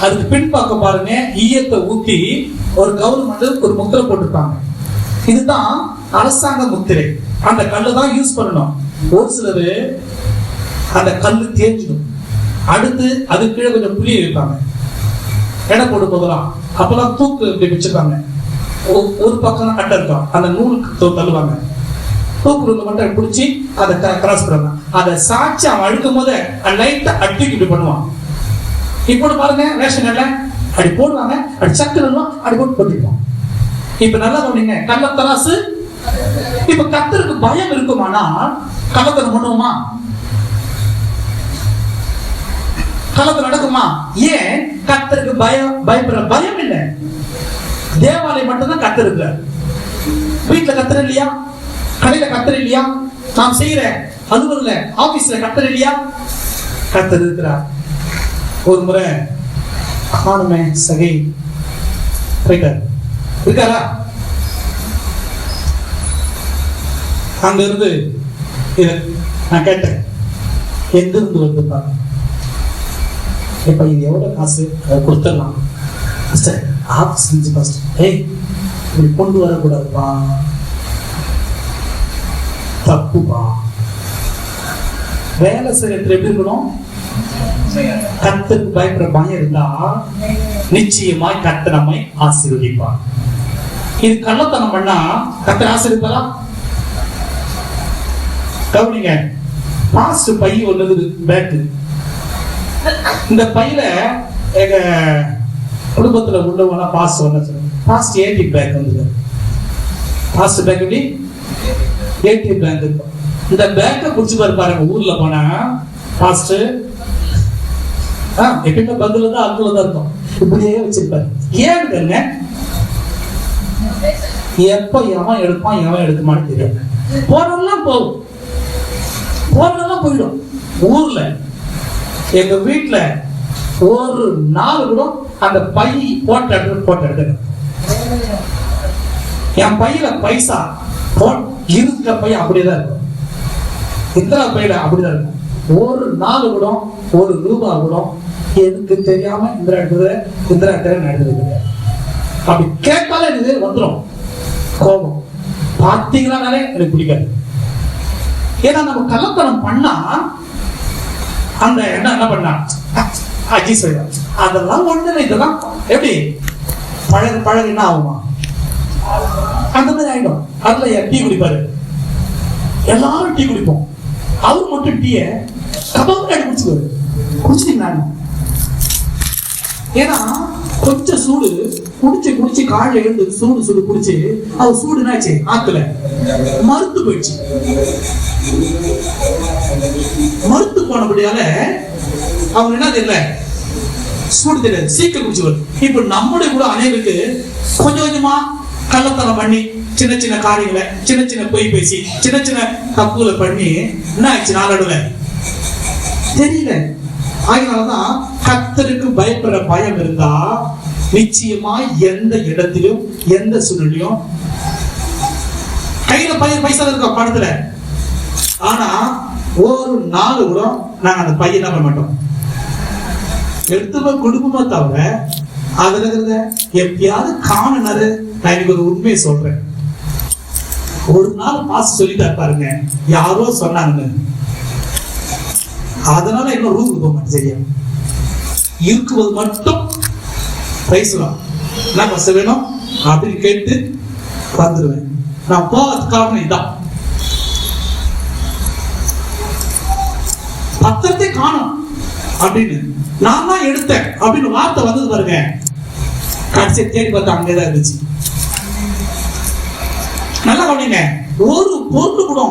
அதுக்கு பின்பக்கம் பாருங்க ஈயத்தை ஊத்தி ஒரு கவர்மெண்ட் ஒரு முத்திரை போட்டிருப்பாங்க. இதுதான் அரசாங்க முத்திரை. அந்த கல்லு தான் யூஸ் பண்ணணும். ஒரு சிலரு அந்த கல்லு தேஞ்சிடும், அடுத்து அது கீழே கொஞ்சம் புளிய வைப்பாங்க, எடை போட்டு போதலாம். அப்பெல்லாம் தூக்கு இப்படி வச்சிருப்பாங்க, ஒரு பக்கம் கட்டை இருக்கும், அந்த நூலுக்கு தள்ளுவாங்க, தூக்குறதுல மட்டும் பிடிச்சி அதை கிராஸ் பண்ணுவாங்க. அதை சாட்சி அவன் அழுக்கும் போது லைட்டா அட்டிக்கு இப்படி பண்ணுவான். இப்போ பாருங்க ரேஷன் கடை அப்படி போடுவாங்க, அப்படி சக்கு அப்படி போட்டு போட்டுருப்போம். இப்ப நல்லா கவனிங்க, கள்ளத்தராசு. இப்ப கர்த்தருக்கு பயம் இருக்குமானா கள்ளத்தனம் பண்ணுவோமா? கள்ளத்தனம் நடக்குமா? ஏன்? கர்த்தருக்கு பயப்படுற பயம் இல்லை. தேவாலயம் மட்டும்தான் கர்த்தர் இருக்கிறார். வீட்டுல கர்த்தர் இல்லையா? கடையில கர்த்தர் இல்லையா? நாம் செய்யற அலுவலகத்துல ஆபீஸ்ல கர்த்தர் இல்லையா? கர்த்தர் இருக்கிறார். ஒரு முறை காணுமே சகை போயிட்டார், இருக்காரா? அங்க இருந்து நான் கேட்டேன், எங்க இருந்து வந்துருப்பாங்க? இப்ப இது எவ்வளவு காசு? அதை கொடுத்துடலாம். இப்படி கொண்டு வரக்கூடாதுப்பா, தப்புப்பா. வேலை செய்யறது எப்படி இருக்கணும்? கர்த்தருக்கு பயப்படுற பயம் இருந்தா நிச்சயமாய் கர்த்தர் நம்மை ஆசீர்வதிப்பார். இது கள்ளத்தனம் பண்ணா கர்த்தர் ஆசீர்வதிப்பாரா? கவனிங்க, பாஸ்ட் பை ஒண்ணு பேக்கு. இந்த பையில எங்க குடும்பத்துல உள்ளவங்க பாஸ்ட் ஒண்ணு சொல்லுங்க, பாஸ்ட் ஏடிஎம் பேக் வந்து, பாஸ்ட் பேக் எப்படி ஏடிஎம் பேங்க் இருக்கும். இந்த பேக்கை புடிச்சு பாருங்க, ஊர்ல போனா பாஸ்ட் எப்பயுமே பங்குல தான் அங்குல தான் இருக்கும், இப்படியே வச்சிருப்பாரு. ஏன்னு எப்ப எவன் எடுப்பான் எவன் எடுக்குமான்னு தெரியாது. போறதெல்லாம் போகும், போறதெல்லாம் போயிடும். ஊர்ல எங்க வீட்டுல ஒரு நாள் கூட அந்த பை போட்ட எடுத்து என் பையில பைசா இருக்கிற பை அப்படியேதான் இருக்கும், இத்தனை பையில அப்படிதான் இருக்கும். ஒரு நாள் கூட ஒரு ரூபா கூட எனக்கு தெரியாம இந்திரா நடந்தது. அப்படி கேட்டாலே எனக்கு வந்துடும் கோபம். பார்த்தீங்கன்னாலே எனக்கு பிடிக்காது. ஏன்னா நம்ம கள்ளத்தனம் பண்ணா அந்த என்ன பண்ணா அஜி சொல்றான், அதெல்லாம் ஒண்ணு இதெல்லாம் எப்படி பழகு என்ன ஆகுமா? அந்த மாதிரி ஆயிடும். அதுல டீ குடிப்பாரு, எல்லாரும் டீ குடிப்போம், அவர் மட்டும் டீய கபம் குடிச்சுக்குவாரு. குடிச்சிட்டீங்களா? ஏன்னா கொஞ்சம் சூடு குடிச்சு காலையில எழுந்து சூடு குடிச்சு அவர் சூடு என்னாச்சு, ஆத்துல மறுத்து போயிடுச்சு. மறுத்து போனபடியால அவங்க என்ன தெரியல, சூடு தெரியாது, சீக்கிரம் குடிச்சுவார். இப்ப நம்முடைய கூட அநேகருக்கு கொஞ்சம் கொஞ்சமா கள்ளத்தனம் பண்ணி சின்ன சின்ன காரியங்களை சின்ன சின்ன பொய் பேசி சின்ன சின்ன தப்புகளை பண்ணி என்ன ஆயிடுச்சு நாளடைவுல தெரியல. அதனாலதான் கர்த்தருக்கு பயப்படுற பயம் இருந்தா நிச்சயமா எந்த இடத்திலும் எந்த சூழ்நிலையும் கையில பைசா இருக்கோம் பணத்துல, ஆனா ஒரு நாள் கூட நாங்க அந்த பையன் என்ன பண்ண மாட்டோம், எடுத்து குடும்பமா தவிர அதுல இருக்கிறத எப்பயாவது காணனாரு. நான் எனக்கு ஒரு உண்மையை சொல்றேன். ஒரு நாள் பாஸ் சொல்லிட்டா பாருங்க, யாரோ சொன்னாங்க, அதனால என்ன ரூம் போக மாட்டேன். சரியா இருக்கும்போது மட்டும் பேசலாம், என்ன பஸ் வேணும் அப்படின்னு கேட்டு வந்துடுவேன். நான் போறது காரணம் இதான், பத்திரத்தை காணும் அப்படின்னு நான் தான் எடுத்தேன் அப்படின்னு வார்த்தை வந்தது பாருங்க. கடைசி தேடி பார்த்தா அங்கேதான் இருந்துச்சு. நல்லா கவனிங்க, ஒரு பொருள் கூட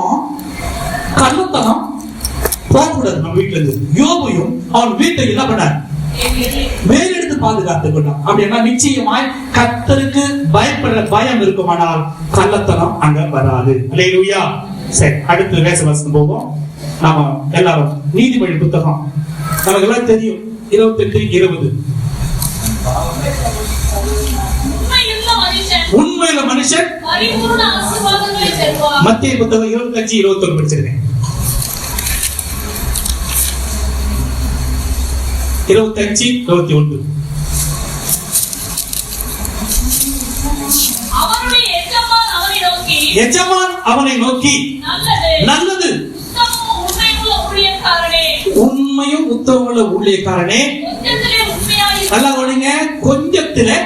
கள்ளத்தனம் போகக்கூடாது நம்ம வீட்டுல இருந்து. யோபையும் அவன் வீட்டை என்ன பண்ணார், மேலெடுத்து பாதுகாத்துக் கொண்டான். அப்படின்னா நிச்சயமாய் கர்த்தருக்கு பயப்படுற பயம் இருக்குமானால் கள்ளத்தனம் அங்க வராது. அல்லேலூயா. சரி, அடுத்து வேசவாசம் போவோம். நாம எல்லாரும் நீதிமொழி புத்தகம் நமக்கு எல்லாம் தெரியும், 28:20. உண்மையுள்ள மனுஷன் மத்திய புத்தகம் 25:21 படிச்சிருக்கேன். 25:21. எஜமான் அவனை நோக்கி நல்லது, உண்மையும் உத்தமமுள்ள ஊழியக்காரனே, நல்லா கவனிங்க, கொஞ்சத்திலே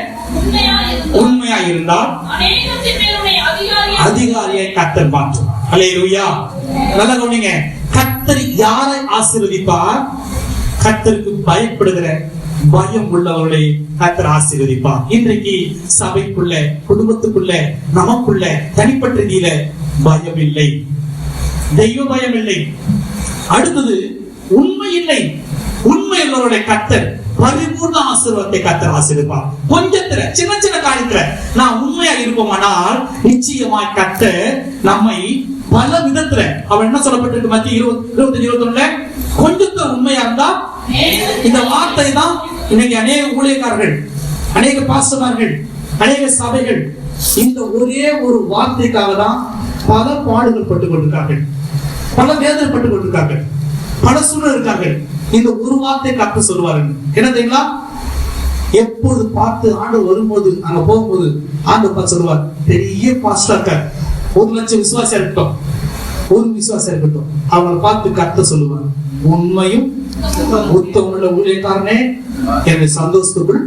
உண்மையா இருந்தால் அதிகாரியை கர்த்தர் மாற்றும். அல்லேலூயா. நல்லா கவனிங்க, கர்த்தர் யாரை ஆசீர்வதிப்பார்? கர்த்தருக்கு பயப்படுகிற பயம் உள்ளவர்களை கர்த்தர் ஆசீர்வதிப்பார். இன்றைக்கு சபைக்குள்ள, குடும்பத்துக்குள்ள, நமக்குள்ள தனிப்பட்ட ரீதியில பயம் இல்லை, தெய்வ பயம் இல்லை. அடுத்தது உண்மை இல்லை. உண்மை உள்ளவருடைய கர்த்தர் பரிபூர்ண ஆசீர்வாதத்தை கர்த்தர் ஆசீர்வதிப்பார். கொஞ்சத்துல சின்ன சின்ன காரியத்துல நான் உண்மையா இருப்போமானால் நிச்சயமாய் கர்த்தர் நம்மை பல விதத்துல, அவன் என்ன சொல்லப்பட்டிருக்கு மத்திய 25:21, கொஞ்சத்துல உண்மையா இருந்தா. இந்த வார்த்தை தான் இன்னைக்கு அநேக ஊழியக்காரர்கள், அநேக பாஸ்டர்மார்கள், அநேக சபைகள் இந்த ஒரே ஒரு வார்த்தைக்காக தான் பல பாடுகள் பட்டுக் கொண்டிருக்கார்கள், பல வேதனைப்பட்டுக் கொண்டிருக்கார்கள், பல சூழல் இருக்கார்கள். இந்த ஒரு வார்த்தை கர்த்தர் சொல்லுவார்கள். என்ன தெரியுங்களா? எப்போது பார்த்து ஆண்டு வரும்போது அங்க போகும்போது ஆண்டு சொல்லுவார், பெரிய பாஸ்டர் இருக்கார், 1,00,000 விசுவாசியா இருக்கட்டும், ஒரு விசுவாசியா இருக்கட்டும், அவங்களை பார்த்து கர்த்தர் சொல்லுவார், உண்மையும் உத்தமமுள்ள ஊழியக்காரனே என்னை சந்தோஷத்துக்குள்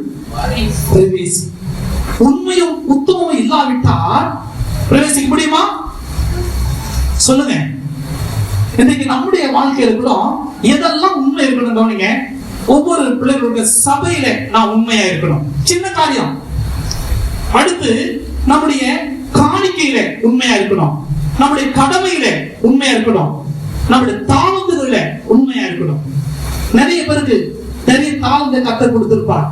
பிரவேசி. உண்மையும் உத்தமமும் இல்லாவிட்டால் பிரவேசிக்க முடியுமா? சொல்லுங்க. இன்னைக்கு நம்முடைய வாழ்க்கையில கூட எதெல்லாம் உண்மை இருக்கணும் கவனிங்க. ஒவ்வொரு பிள்ளைகளுடைய சபையில நான் உண்மையா இருக்கணும், சின்ன காரியம். அடுத்து நம்முடைய காணிக்கையில உண்மையா இருக்கணும், நம்முடைய கடமையில உண்மையா இருக்கணும், நம்முடைய தாளந்துகளில உண்மையா இருக்கணும். நிறைய பேருக்கு நிறைய தாளந்தை கர்த்தர் கொடுத்திருப்பார்,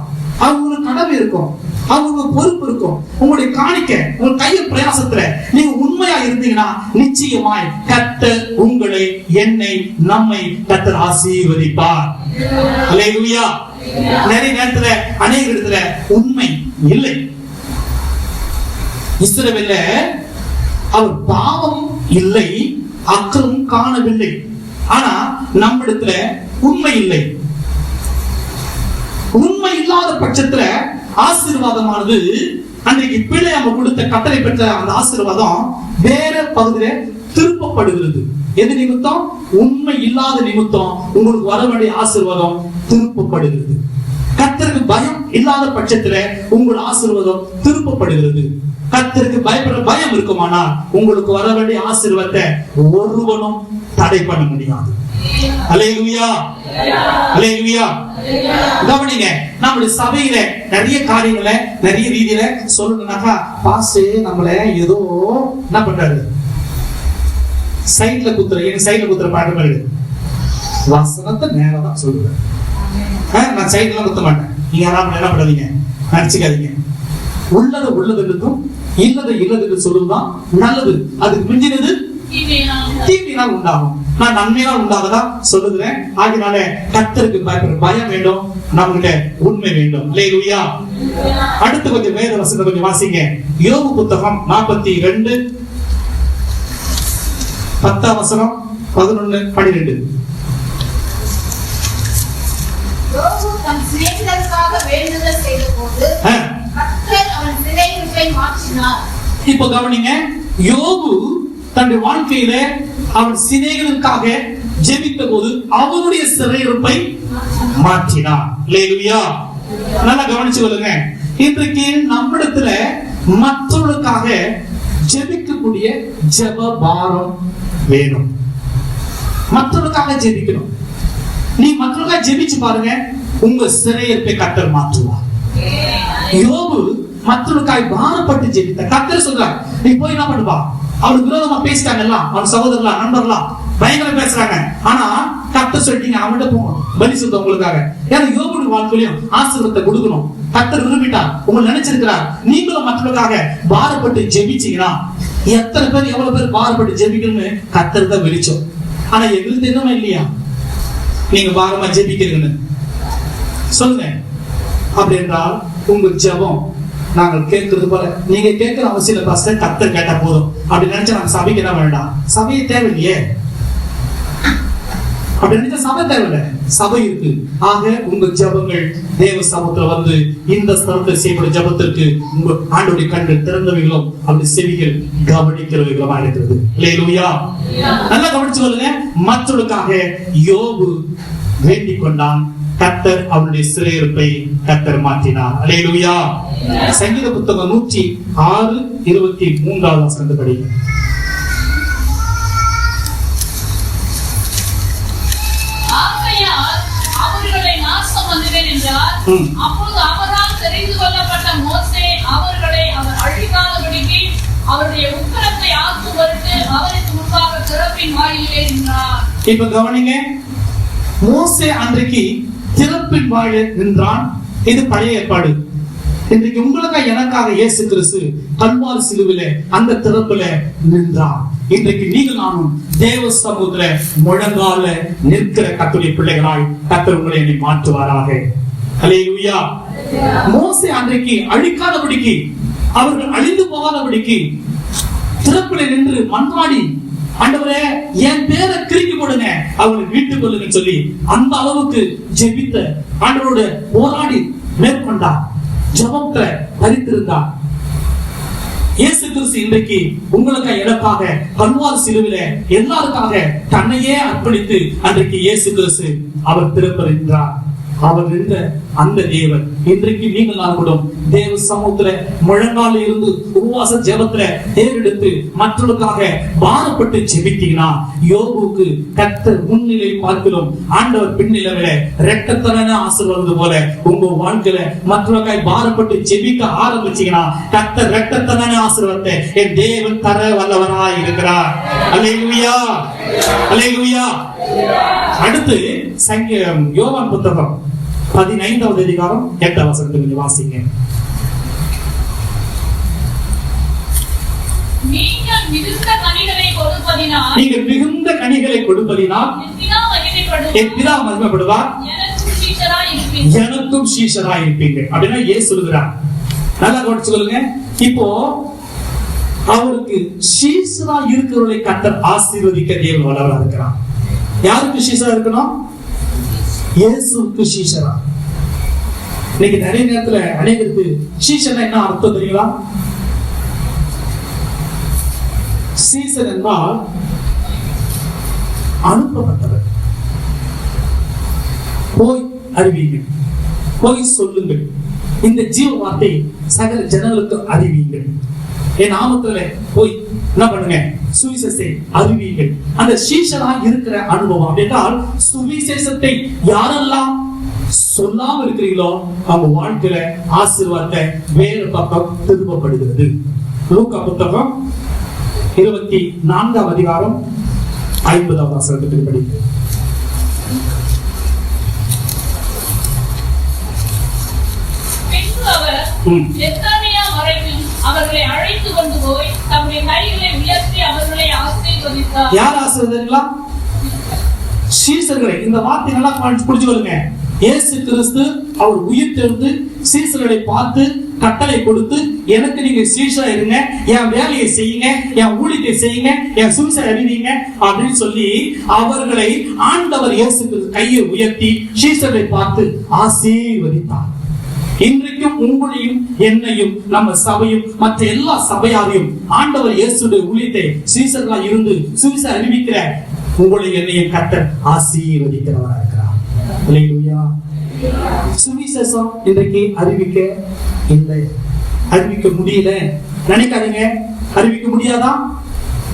அவங்களுக்கு கடமை இருக்கும், அவங்களுக்கு பொறுப்பு இருக்கும். உங்களுடைய காணிக்க உங்க கையில் பிரயாசத்துல நீங்க உண்மையா இருந்தீங்கன்னா நிச்சயமாய் கர்த்தர் உங்களை, என்னை, நம்மை கர்த்தர் ஆசீர்வதிப்பார். அல்லேலூயா. நிறைய நேரத்துல அநேக இடத்துல உண்மை இல்லை. இஸ்ரவேல்ல அவர் பாவம் இல்லை, அக்கிரமம் காணவில்லை, ஆனா நம்மிடத்துல உண்மை இல்லை. உண்மை இல்லாத பட்சத்துல ஆசீர்வாதமானது அன்றைக்கு பிள்ளையாம கொடுத்த கட்டளை பெற்ற அந்த ஆசீர்வாதம் வேற பகுதியில திருப்பப்படுகிறது. எது நிமித்தம்? உண்மை இல்லாத நிமித்தம் உங்களுக்கு வர வேண்டிய ஆசீர்வாதம் திருப்பப்படுகிறது. கர்த்தருக்கு பயம் இல்லாத பட்சத்துல உங்கள் ஆசீர்வாதம் திருப்பப்படுகிறது. கர்த்தருக்கு பயப்படுற பயம் இருக்குமானா உங்களுக்கு வர வேண்டிய ஆசீர்வாதத்தை ஒருவனும் தடை பண்ண முடியாது. அல்லேலூயா. அல்லேலூயா. கவனிங்க, நம்முடைய சபையில நிறைய காரியங்களை நிறைய ரீதியில சொல்லணும்னாக்கா பாஸ்டே நம்மள ஏதோ என்ன பண்றாரு, சைட்ல குத்துற பாட்டு மாதிரி வசனத்தை நேரம் தான் சொல்லுவேன். நான் சைட்லாம் குத்த மாட்டேன். நீங்க யாராவது என்ன பண்ணாதீங்க, நினைச்சுக்காதீங்க. உள்ளதை உள்ளதுக்கும் இல்லதை இல்லதுக்கு சொல்லுதான் நல்லது. அதுக்கு மிஞ்சினது தீமையினால் உண்டாகும். நான் நன்மையினால் உண்டாவதா சொல்லுகிறேன். ஆகினால கர்த்தருக்கு பயப்படுற பயம் வேண்டும், நம்மகிட்ட உண்மை வேண்டும். அல்லேலூயா. அடுத்து கொஞ்சம் வேத வசனத்தை கொஞ்சம் வாசிங்க. யோபு புத்தகம் 42 10 வசனம் 11 12. யோபு தன் சிநேகிதருக்காக வேண்டுதல் செய்தபோது கர்த்தர் அவன் சிறையிருப்பை மாற்றினார். இப்போ கவனிங்க, யோபு தன்னுடைய வாழ்க்கையில அவன் சிநேகிதருக்காக ஜெபித்த போது அவனுடைய சிறையிருப்பை மாற்றினார். அல்லேலூயா. நல்லா கவனிச்சு கொள்ளுங்க. இன்றைக்கு நம்மிடத்துல மற்றவர்களுக்காக ஜெபிக்கக்கூடிய ஜெப பாரம் வேணும். மற்றவர்களுக்காக ஜெபிக்கணும். நீ மற்றவர்களுக்காக ஜெபிச்சு பாருங்க, உங்க சிறையிருப்பை கர்த்தர் மாற்றுவார். யோபு மற்றவர்களுக்காக பாரப்பட்டு ஜெபித்த. கர்த்தர் சொல்றார், நீ போய் என்ன பண்ணுவா, அவனுக்கு விரோதமா பேசிட்டாங்க, அவன் சகோதரலாம் நண்பர்லாம் பயங்கர பேசுறாங்க. ஆனா கர்த்தர் சொல்லிட்டீங்க, அவன்கிட்ட போங்க பலி சொல்ல உங்களுக்காக. ஏன்னா யோபுடைய வாழ்க்கையிலும் ஆசீர்வாதத்தை கொடுக்கணும். கர்த்தர் விரும்பிட்டார், உங்களை நினைச்சிருக்கிறார். நீங்களும் மற்றவர்களுக்காக பாரப்பட்டு ஜெபிச்சீங்கன்னா, எத்தனை பேர் எவ்வளவு பேர் பாரப்பட்டு ஜெபிக்கணும்னு கர்த்தர் தான் வெளிச்சம். ஆனா எங்களுக்கு என்னமா இல்லையா நீங்க பாரமா ஜெபிக்கிறீங்கன்னு சொல்லுங்க. அப்படி என்றால் உங்க ஜெபம் நாங்கள் கேட்கறது போல நீங்க கேட்கிற அவசியம் இல்லை. பாஸ்டர் கர்த்தர் கேட்டா போதும் அப்படி நினைச்சா நாங்க சபைக்கு தான் வேண்டாம். சபையை தேவையில்லையே. அப்படி நினைச்சா சபை தேவையில்லை, சபை இருக்கு. ஆக உங்க ஜெபங்கள் தேவ சமூகத்துல வந்து இந்த ஸ்தலத்தில் செய்யப்படும் ஜெபத்திற்கு உங்க ஆண்டவருடைய கண்கள் திறந்தவைகளும் அப்படி செவிகள் கவனிக்கிறவைகளுமா இருக்கிறது. அல்லேலூயா. நல்லா கவனிச்சு கொள்ளுங்க. மற்றவர்களுக்காக யோபு வேண்டிக் கொண்டான். கர்த்தர் அவனுடைய சிறையிருப்பை கர்த்தர் மாற்றினார். அல்லேலூயா. சங்கீத புத்தகம் 106 23 வசனத்தை படிங்க. அவர்களை நாசம் பண்ணுவேன் என்றார். அப்பொழுது அவரால் தெரிந்து கொள்ளப்பட்ட மோசே அவர்களை அவர் அழிக்காதபடிக்கு அவருடைய உக்கிரத்தை ஆக்கும் பொருட்டு அவருக்கு முன்பாக திறப்பின் வாயிலே நின்றார். இப்ப கவனிங்க, மோசே அன்றைக்கு திறப்பின் வாயிலில் நின்றான். இது பழைய ஏற்பாடு. இன்றைக்கு உங்களுக்காக எனக்காக இயேசு கிறிஸ்து கல்வாரி சிலுவையிலே அந்த திறப்புல நின்றார். இன்றைக்கு நீங்கள் நானும் தேவ சமூகத்துல முழங்கால நிற்கிற கர்த்தருடைய பிள்ளைகளாய் கர்த்தர் உங்களை என்னை மாற்றுவாராக. அல்லேலூயா. மோசே அன்றைக்கு அழிக்காதபடிக்கு, அவர்கள் அழிந்து போகாதபடிக்கு திறப்பிலே நின்று மன்றாடி, ஆண்டவரே என் பேரை கிறுக்கி கொடுங்க, அவங்களை வீட்டுக் கொள்ளுங்க சொல்லி அந்த அளவுக்கு ஜெபித்த ஆண்டவரோட போராடி மேற்கொண்டார். ஜெபத்தை பறித்திருந்தார். இயேசு கிறிஸ்து இன்றைக்கு உங்களுக்காக எனக்காக கல்வாரி சிலுவையிலே எல்லாருக்காக தன்னையே அர்ப்பணித்து அன்றைக்கு இயேசு கிறிஸ்து அவர் திருப்பறிந்தார். அவர் இருந்த அந்த தேவன் இன்றைக்கு நீங்கள் நான் கூட தேவ சமூகத்துல முழங்கால இருந்து உபவாச ஜெபத்துல தேர்ந்தெடுத்து மற்றவர்களுக்காக பாரப்பட்டு ஜெபித்தீங்கன்னா, யோபுக்கு கர்த்தர் முன்னிலை பார்க்கிறோம், ஆண்டவர் பின்னிலையில இரட்டத்தன ஆசீர்வாதம் போல உங்க வாழ்க்கையில மற்றவர்களுக்காக பாரப்பட்டு ஜெபிக்க ஆரம்பிச்சீங்கன்னா, கர்த்தர் இரட்டத்தன ஆசீர்வாதத்தை என் தேவன் தர வல்லவராய் இருக்கிறார். அல்லேலூயா. அல்லேலூயா. அடுத்து யோவான் புத்தகம் 15வது அதிகாரம் 8வது வசனத்தை வாசிங்க. நீங்கள் மிகுந்த கனிகளை கொடுப்பதினால் என் பிதா மகிமைப்படுவார், எனக்கும் சீஷராய் இருப்பீங்க அப்படின்னா இயேசு சொல்லுகிறார். நல்லா கவனிச்சு சொல்லுங்க. இப்போ அவருக்கு சீஷரா இருக்கிறவர்களை கர்த்தர் ஆசீர்வதிக்க தேவன் வல்லவரா இருக்கிறார். யாருக்கு சீஷரா இருக்கணும்? இயேசுவுக்கு சீஷரா. இன்னைக்கு நிறைய நேரத்துல அநேகருக்கு சீஷனா என்ன அர்த்தம் தெரியுங்களா? சீசன் என்றால் அனுப்பப்பட்டவர். போய் அறிவீங்கள், போய் சொல்லுங்கள், இந்த ஜீவ வார்த்தை சகல ஜனங்களுக்கு அறிவீங்கள், என் நாமத்துல போய் என்ன பண்ணுங்க, சுவிசேஷத்தை அறிவீங்கள். அந்த சீஷரா இருக்கிற அனுபவம் அப்படின்றால் சுவிசேஷத்தை யாரெல்லாம் சொல்லாம இருக்கிறீங்களோ அவங்க வாழ்க்கையில ஆசீர்வாதத்தை வேறு பக்கம் திரும்பப்படுகிறது. லூக்கா புத்தகம் 24வது அதிகாரம் 50வது வசனத்தை படிங்க. பெத்தானியா வரைக்கும் அவர்களை அழைத்து கொண்டு போய் தம்முடைய கைகளை உயர்த்தி அவர்களை ஆசீர்வதித்தார். யார் ஆசீர்வதிங்களா? சீசர்களை. இந்த வார்த்தை நல்லா புரிஞ்சுக்கொள்ளுங்க. இயேசு கிறிஸ்து அவர் உயிர்த்தெழுந்து சீசர்களை பார்த்து கட்டளை கொடுத்து, எனக்கு நீங்க சீசரா இருங்க, என் வேலையை செய்யுங்க, என் ஊழியத்தை செய்யுங்க, என் சுவிசேஷத்தை அறிவிங்க அப்படின்னு சொல்லி அவர்களை ஆண்டவர் இயேசு கிறிஸ்து கையை உயர்த்தி சீசர்களை பார்த்து ஆசீர்வதித்தார். இன்றைக்கும் உங்களையும் என்னையும் நம்ம சபையும் மற்ற எல்லா சபையாரையும் ஆண்டவர் இயேசுடைய ஊழியத்தை சீசர்களா இருந்து சுவிசேஷத்தை அறிவிக்கிற உங்களை என்னையும் கர்த்தர் ஆசீர்வதிக்கிறவரா இருக்கிறார். அல்லேலூயா. சுவிசேஷம் இன்றைக்கு அறிவிக்க இல்லை, அறிவிக்க முடியல நினைக்காதீங்க. அறிவிக்க முடியாதா?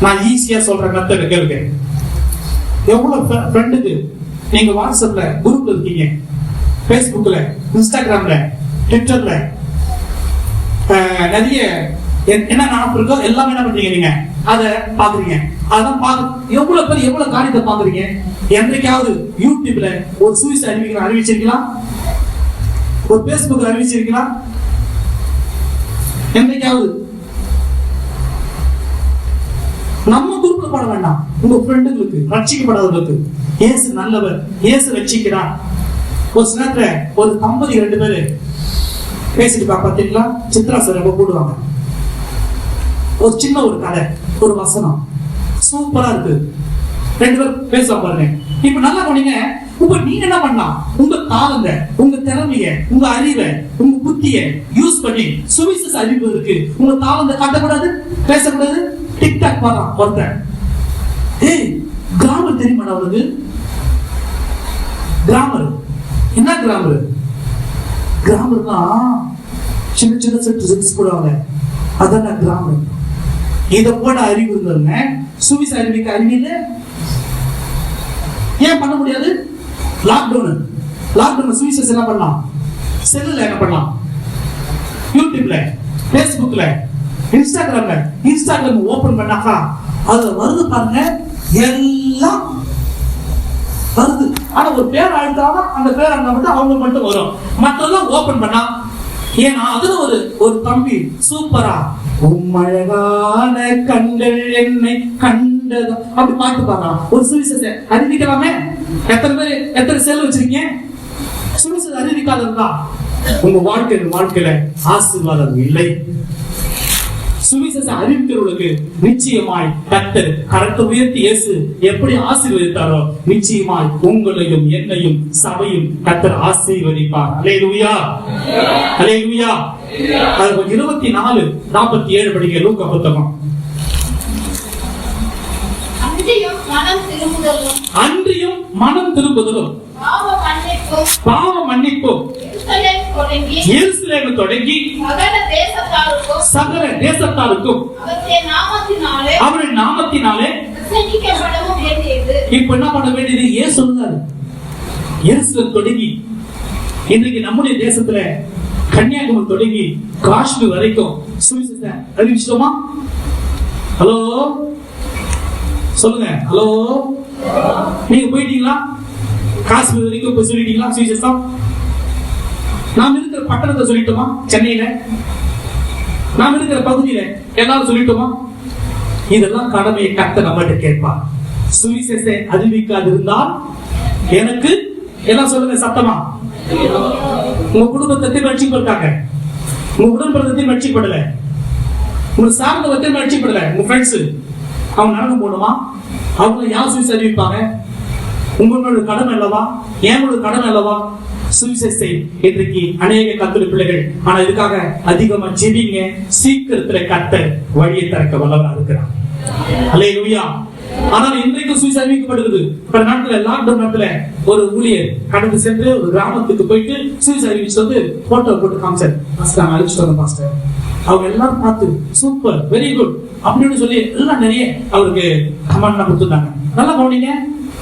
நான் ஈஸியா சொல்றேன், மெத்தட் கேளுங்க. எவ்வளவு ஃப்ரெண்டுக்கு நீங்க வாட்ஸ்அப்ல குரூப்ல இருக்கீங்க, பேஸ்புக்ல, இன்ஸ்டாகிராம்ல, ட்விட்டர்ல நிறைய என்ன நினைப்பு இருக்கோ எல்லாமே என்ன பண்றீங்க? நீங்க அத பாக்குறீங்க. அதான் பாக்கு எவ்வளவு பேர் எவ்வளவு காரியத்தை பாக்குறீங்க. என்றைக்காவது யூடியூப்ல ஒரு சுவிசேஷ அறிவிச்சிருக்கீங்களா? ஒரு பேஸ்புக்ல அறிவிச்சிருக்கீங்களா? என்றைக்காவது? நம்ம குரூப்ல பாட வேண்டாம், உங்க ஃப்ரெண்டுங்களுக்கு, ரட்சிக்கப்படாதவர்களுக்கு இயேசு நல்லவர், இயேசு ரட்சிக்கிறார். ஒரு சிலத்துல ஒரு தம்பதி 2 பேரு பேசிட்டு பாத்தீங்களா? சித்ராசர் ரொம்ப போடுவாங்க. ஒரு சின்ன ஒரு கதை, ஒரு வசனம் சூப்பரா இருக்கு. 2 பேர் பேசுவாங்க பாருங்க. இப்ப நல்லா போனீங்க. இப்ப நீங்க என்ன பண்ணலாம்? உங்க தாளங்க, உங்க திறமைய, உங்க அறிவை, உங்க புத்திய யூஸ் பண்ணி சுவிசேஷ அறிவிப்பதற்கு உங்க தாளங்க காட்டக்கூடாது, பேசக்கூடாது. டிக்டாக் பாடுறான் ஒருத்தன். ஏய், கிராமர் தெரியுமா அவனுக்கு? கிராமர் என்ன? கிராமர் கிராமர்னா சின்ன சின்ன சென்டென்ஸ் போடுவாங்க. அதான் கிராமர். இத போட அறிவு இருந்தவங்க சுவிசேஷ அறிவிக்க அறிவு இல்லை. ஏன் பண்ண முடியாது? லாக்டவுன் சுவிசேஷம் என்ன பண்ணலாம்? செல்லுல என்ன பண்ணலாம்? யூடியூப்ல, பேஸ்புக்ல, இன்ஸ்டாகிராம் ஓபன் பண்ணாக்கா அதுல வருது பாருங்க, எல்லாம் வருது. ஆனா ஒரு பேர் அழுத்தாதான் அந்த பேர் அங்க மட்டும் அவங்க மட்டும் வரும், மற்றெல்லாம் ஓபன் பண்ணா. ஏன்னா அதுல ஒரு தம்பி சூப்பரா உம்மழகான கண்கள் என்னை கண்டது அப்படி பாட்டு பாடுறான். ஒரு சுவிசேஷ அறிவிக்கலாமே. எத்தனை செல் வச்சிருக்கீங்க? சுவிசேஷ அறிவிக்காதா உங்க வாழ்க்கையில ஆசீர்வாதம் இல்லை. சுவிசேஷ அறிவிக்கிறவர்களுக்கு நிச்சயமாய் கர்த்தர் கரத்தை உயர்த்தி இயேசு எப்படி ஆசீர்வதித்தாரோ நிச்சயமாய் உங்களையும் என்னையும் சபையும் கர்த்தர் ஆசீர்வதிப்பார். அல்லேலூயா, அல்லேலூயா. 24:47 படிங்க லூக்கா புத்தகம். அன்றியும் மனம் திரும்புதலும் பாவ மன்னிப்பும் எருசலேம் தொடங்கி சகல தேசத்தாருக்கும் அவருடைய நாமத்தினாலே இப்ப என்ன பண்ண வேண்டியது? ஏன் சொல்லுங்க? எருசலேம் தொடங்கி இன்றைக்கு நம்முடைய தேசத்துல கன்னியாகுமரி தொடங்கி காஷ்மீர் வரைக்கும் சுவிசேஷத்தை அறிவிச்சிட்டோமா? ஹலோ சொல்லுங்க. ஹலோ, நீங்க போயிட்டீங்களா? காஷ்மீர் வரைக்கும் போய் சொல்லிட்டீங்களா சுவிசேஷம்? நாம் இருக்கிற பட்டணத்தை சொல்லிட்டோமா? சென்னையில நாம் இருக்கிற பகுதியில எல்லாரும் சொல்லிட்டோமா? இதெல்லாம் கடமையை கர்த்தர் நம்மகிட்ட கேட்பார். சுவிசேஷத்தை அறிவிக்காது இருந்தால் எனக்கு எல்லாம் சொல்லுங்க சத்தமா. உங்க குடும்பத்தை ரட்சிக்கப்பட்டாங்க, உங்க உடன்பரத்தை ரட்சிக்கப்படல, உங்க சார்ந்தவத்தை ரட்சிக்கப்படல, உங்க ஃப்ரெண்ட்ஸ் அவங்க நடந்து போடுமா? அவங்க யார் சுவிசேஷம் அறிவிப்பாங்க? உங்களோட கடமை அல்லவா? என்னோட கடமை அல்லவா? சுவிசேஷத்தை இன்றைக்கு அநேக கர்த்தருடைய பிள்ளைகள் ஆனா இதுக்காக அதிகமா ஜெபிங்க. சீக்கிரத்துல கர்த்தர் வழியை திறக்க வல்லவரா இருக்கிறார். அல்லேலூயா. ஆனால் இன்றைக்கு சுவிசேஷம் அறிவிக்கப்படுகிறது. பல நாட்கள் லாக்டவுன் நாட்ல ஒரு ஊழியர் கடந்து சென்று ஒரு கிராமத்துக்கு போயிட்டு சுவிசேஷம் அறிவிச்சு வந்து போட்டோ போட்டு காமிச்சார். பாஸ்டர் அழிச்சுட்டு வந்த பாஸ்டர் அவங்க எல்லாரும் பார்த்து சூப்பர் வெரி குட் அப்படின்னு சொல்லி எல்லாம் நிறைய அவருக்கு கமெண்ட் கொடுத்துருந்தாங்க. நல்லா கவனிங்க.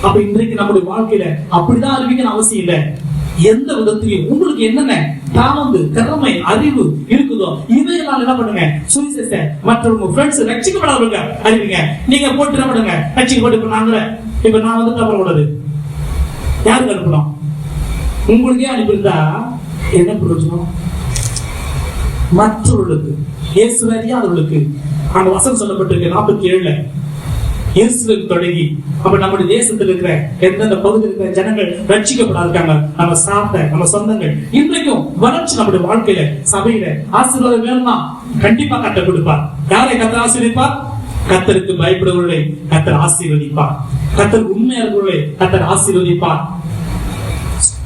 அப்ப இன்றைக்கு நம்முடைய வாழ்க்கையில அப்படிதான் அறிவிக்கணும் அவசியம் இல்லை. எந்த விதத்திலையும் உங்களுக்கு என்னென்ன தாளந்து திறமை அறிவு இருக்குதோ இதையெல்லாம் என்ன பண்ணுங்க? சுவிசேஷத்தை மற்றவங்க ஃப்ரெண்ட்ஸ் ரட்சிக்கப்படாதவங்க அறிவிங்க. நீங்க போட்டு என்ன பண்ணுங்க? ரட்சிக்கப்பட்டு இப்ப நான் வந்து தவற கூடாது. யாருக்கு அனுப்பணும்? உங்களுக்கே அனுப்பியிருந்தா என்ன பிரயோஜனம்? மற்றவர்களுக்கு, இயேசு அறியாதவர்களுக்கு. அந்த வசனம் சொல்லப்பட்டிருக்கு 47ல. இயேசுவுக்கு தொடங்கி அப்ப நம்முடைய தேசத்தில் இருக்கிற எந்தெந்த பகுதியில் இருக்கிற ஜனங்கள் ரட்சிக்கப்படாதிருக்காங்க, நம்ம சார்ந்த நம்ம சொந்தங்கள். இன்றைக்கும் வளர்ச்சி நம்முடைய வாழ்க்கையில சபையில ஆசீர்வாதம் வேணும்னா கண்டிப்பா கர்த்தர் கொடுப்பார். யாரை கர்த்தர் ஆசீர்வதிப்பார்? கர்த்தருக்கு பயப்படுவர்களை கர்த்தர் ஆசீர்வதிப்பார். கர்த்தருக்கு உண்மையாளர்களை கர்த்தர் ஆசீர்வதிப்பார்.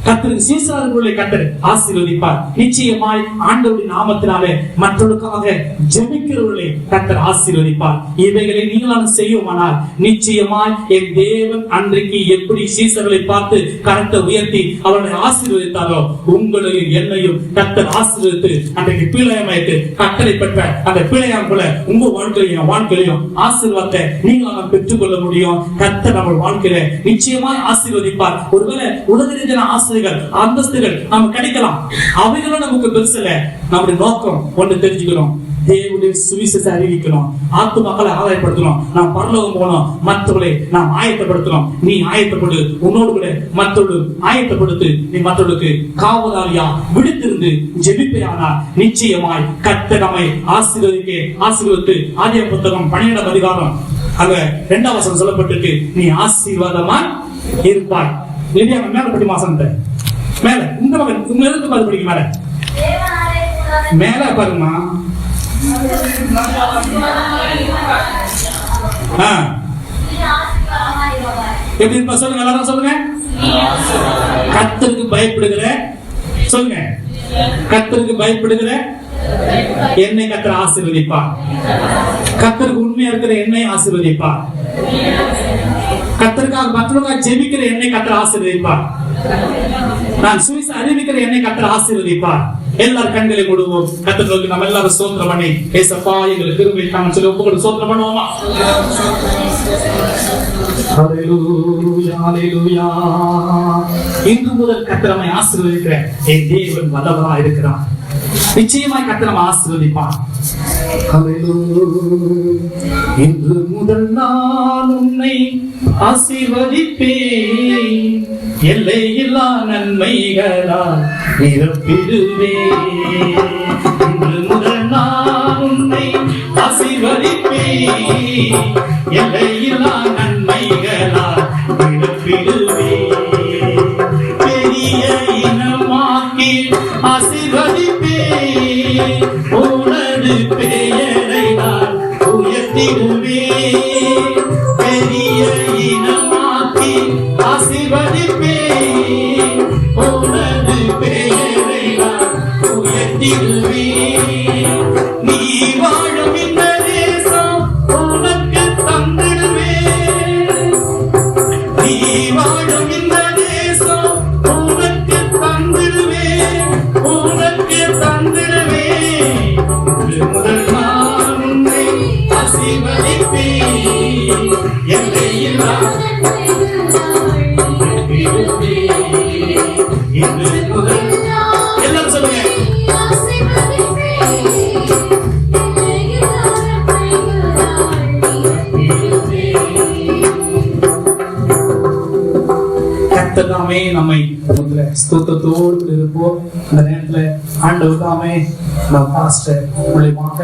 கர்த்தருக்கு சீசராளர்களை கர்த்தர் ஆசீர்வதிப்பார். நிச்சயமாய் ஆண்டவருடைய நாமத்தினாலே மற்றவர்களுக்காக ஜெபிக்கிறவர்களை கர்த்தர் ஆசீர்வதிப்பார். இவைகளை நீங்களும் செய்யுமானால் நிச்சயமாய் என் தேவன் அன்றைக்கு எப்படி சீசர்களை பார்த்து கரத்தை உயர்த்தி அவர்களை ஆசீர்வதித்தாரோ, உங்களையும் என்னையும் கர்த்தர் ஆசீர்வதித்து அன்றைக்கு பீழையமாயிட்டு கர்த்தரை பெற்ற அந்த பீழையாம் போல உங்க வாழ்க்கையிலையும் ஆசீர்வாதத்தை நீங்களும் பெற்றுக் கொள்ள முடியும். கர்த்தர் நம்ம வாழ்க்கையில நிச்சயமாய் ஆசீர்வதிப்பார். ஒருவேளை உலக ரீதியான அந்தஸ்துகள் நமக்கு கிடைக்கலாம், அவைகளும் நமக்கு பெருசு இல்ல. நம்முடைய நோக்கம் ஒன்று தெரிஞ்சுக்கணும், தேவனுடைய சுவிசேஷத்தை அறிவிக்கணும், ஆத்துமக்களை ஆதாயப்படுத்தணும், நாம் பரலோகம் போகணும், மற்றவர்களை நாம் ஆயத்தப்படுத்தணும். நீ ஆயத்தப்படு, உன்னோடு கூட மற்றவர்கள் ஆயத்தப்படுத்து. நீ மற்றவர்களுக்கு காவலாளியா விடுத்திருந்து ஜெபிப்பையானால் நிச்சயமாய் கர்த்தர் நம்மை ஆசீர்வதித்து ஆதியாகம புத்தகம் 12ஆம் அதிகாரம் அங்க 2ஆம் வசனம் சொல்லப்பட்டிருக்கு, நீ ஆசீர்வாதமா இருப்பாய். மேல படி மாசத்தை மேல இந்த மகன் உங்க இருந்து பாரு, படிக்க மேல மேல பாருமா. எப்படி இருப்பா சொல்லுங்க, எல்லாரும் சொல்லுங்க. கர்த்தருக்கு பயப்படுகிற, சொல்லுங்க, கர்த்தருக்கு பயப்படுகிற என்னை கர்த்தர் ஆசீர்வதிப்பார். கர்த்தருக்கு உண்மையா இருக்கிற என்னை ஆசீர்வதிப்பார். கர்த்தருக்காக மற்றவர்களுக்காக ஜெபிக்கிற என்னை கர்த்தர் ஆசீர்வதிப்பார். நான் சுவிசேஷம் அறிவிக்கிற என்னை கர்த்தர் ஆசீர்வதிப்பார். எல்லாரும் கண்களை மூடுவோம். கர்த்தருக்கு நம்ம எல்லாரும் ஸ்தோத்திரம் பண்ணி ஏசப்பா எங்களுக்கு கிருபை தாங்கன்னு சொல்லி ஒப்புக்கொண்டு ஸ்தோத்திரம் பண்ணுவோமா? ஹல்லேலூயா ஹல்லேலூயா. இன்று முதல் கர்த்தர் நம்மை ஆசீர்வதிக்கிற என் தேவன் வல்லவராய் இருக்கிறார். நிச்சயமாய் கர்த்தர் நம்மை ஆசீர்வதிப்பார். இன்று முதல் நான் உன்னை ஆசீர்வதிப்பேன், எல்லையில்லா நன்மைகளால் நிரப்பிடுவேன். இன்று முதல் நான் உன்னை ஆசீர்வதிப்பேன், எல்லையில்லா நன்மைகளால் நிரப்பிடுவேன். பெரிய இனமாக்கி ஆசீர்வதிப்பேன், உனது பெயரை நான் உயர்த்திடுவேன். பெரிய இனமாக்கி ஆசீர்வதிப்பேன், உனது பெயரை நான் உயர்த்திடுவேன். நீ வாழும் இந்த தேசம் உனக்கு தந்திடுவேன். நீ வாழும் இந்த தேசம் உனக்கு தந்திடுவேன், உனக்கு தந்திடுவேன். முதல் நான் உன்னை ஆசீர்வதிப்பேன், எல்லையில்லா எல்லாரும் சொல்லுங்க. கர்த்தர் தாமே நம்மை ஸ்தோத்திரத்தோடு இருப்போம். அந்த நேரத்துல ஆண்டவர் தாமே நம்ம பாஸ்டர் மூலமாக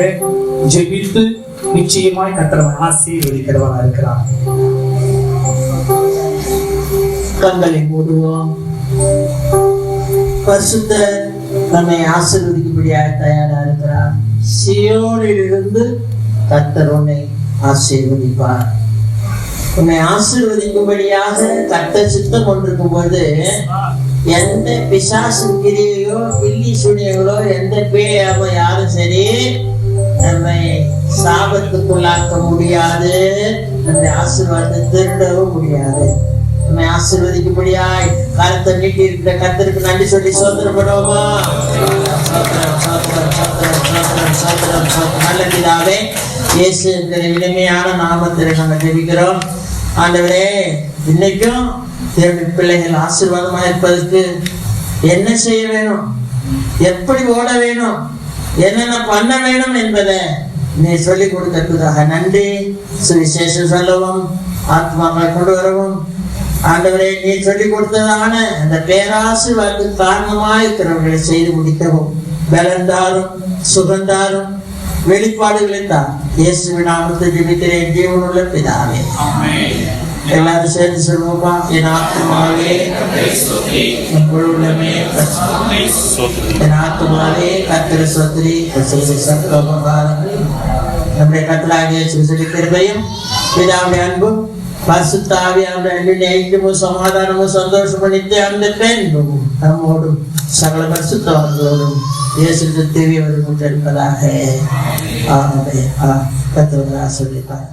ஜெபித்து நிச்சயமாய் கர்த்தர் ஆசீர்வதிக்கிறவராக இருக்கிறார். கண்களை மூடுவோம். பரிசுத்தர் நம்மை ஆசீர்வதிக்கும்படியாக தயாரா இருக்கிறார். சீயோனில் இருந்து கர்த்தர் உன்னை ஆசீர்வதிப்பார். உன்னை ஆசீர்வதிக்கும்படியாக கர்த்தர் சித்தம் கொண்டிருக்கும் போது எந்த பிசாசின் கிரியையோ பில்லி சுனியங்களோ எந்த பேயாமோ யாரும் சரி நம்மை சாபத்துக்குள்ளாக்க முடியாது. அந்த ஆசீர்வாதத்தை திருடவும் முடியாது. நம்மை ஆசீர்வதிக்கும்படியாய் கருத்தை நீட்டி இருக்கிற கர்த்தருக்கு நன்றி சொல்லி சோதனம் பண்ணுவோமா? நல்ல பிதாவே, இயேசு என்கிற இனிமையான நாமத்தில் நாங்கள் ஜெபிக்கிறோம். ஆண்டவரே, இன்னைக்கும் தேவனுடைய பிள்ளைகள் ஆசீர்வாதமா இருப்பதற்கு என்ன செய்ய வேணும், எப்படி ஓட வேணும், என்னென்ன பண்ண வேணும் என்பதை நீ சொல்லிக் கொடுக்கிறதுக்காக நன்றி. சுவிசேஷம் சொல்லவும் ஆத்மாக்களை கொண்டு வரவும் ஆண்டவரே நீ சொல்லிக் கொடுத்ததான அந்த பேராசீர்வாதத்துக்கு காரணமாய் இருக்கிறவர்களை செய்து முடிக்கவும் பலந்தாரும் சுகந்தாரும் வெளிப்பாடுகளை தான் இயேசுவின் நாமத்தை ஜெபிக்கிறேன் ஜீவனுள்ள பிதாவே. எல்லாரும் சேர்ந்து சொல்லுவோமா? என் ஆத்துமாவே என் முழு உள்ளமே என் ஆத்துமாவே கர்த்தரை ஸ்தோத்திரி. நம்முடைய கர்த்தராகிய இயேசுவின் கிருபையும் பிதாவுடைய அன்பும் பரிசுத்த ஆவியானவருடைய அன்பின் ஐக்கியமும் சமாதானமும் சந்தோஷமும் நித்திய ஆனந்தமும் நம்மோடும் சகல பரிசுத்தவான்களோடும் இயேசு கிறிஸ்துவின் இருப்பதாக. ஆமென். கர்த்தர் ஆசீர்வதிப்பார்.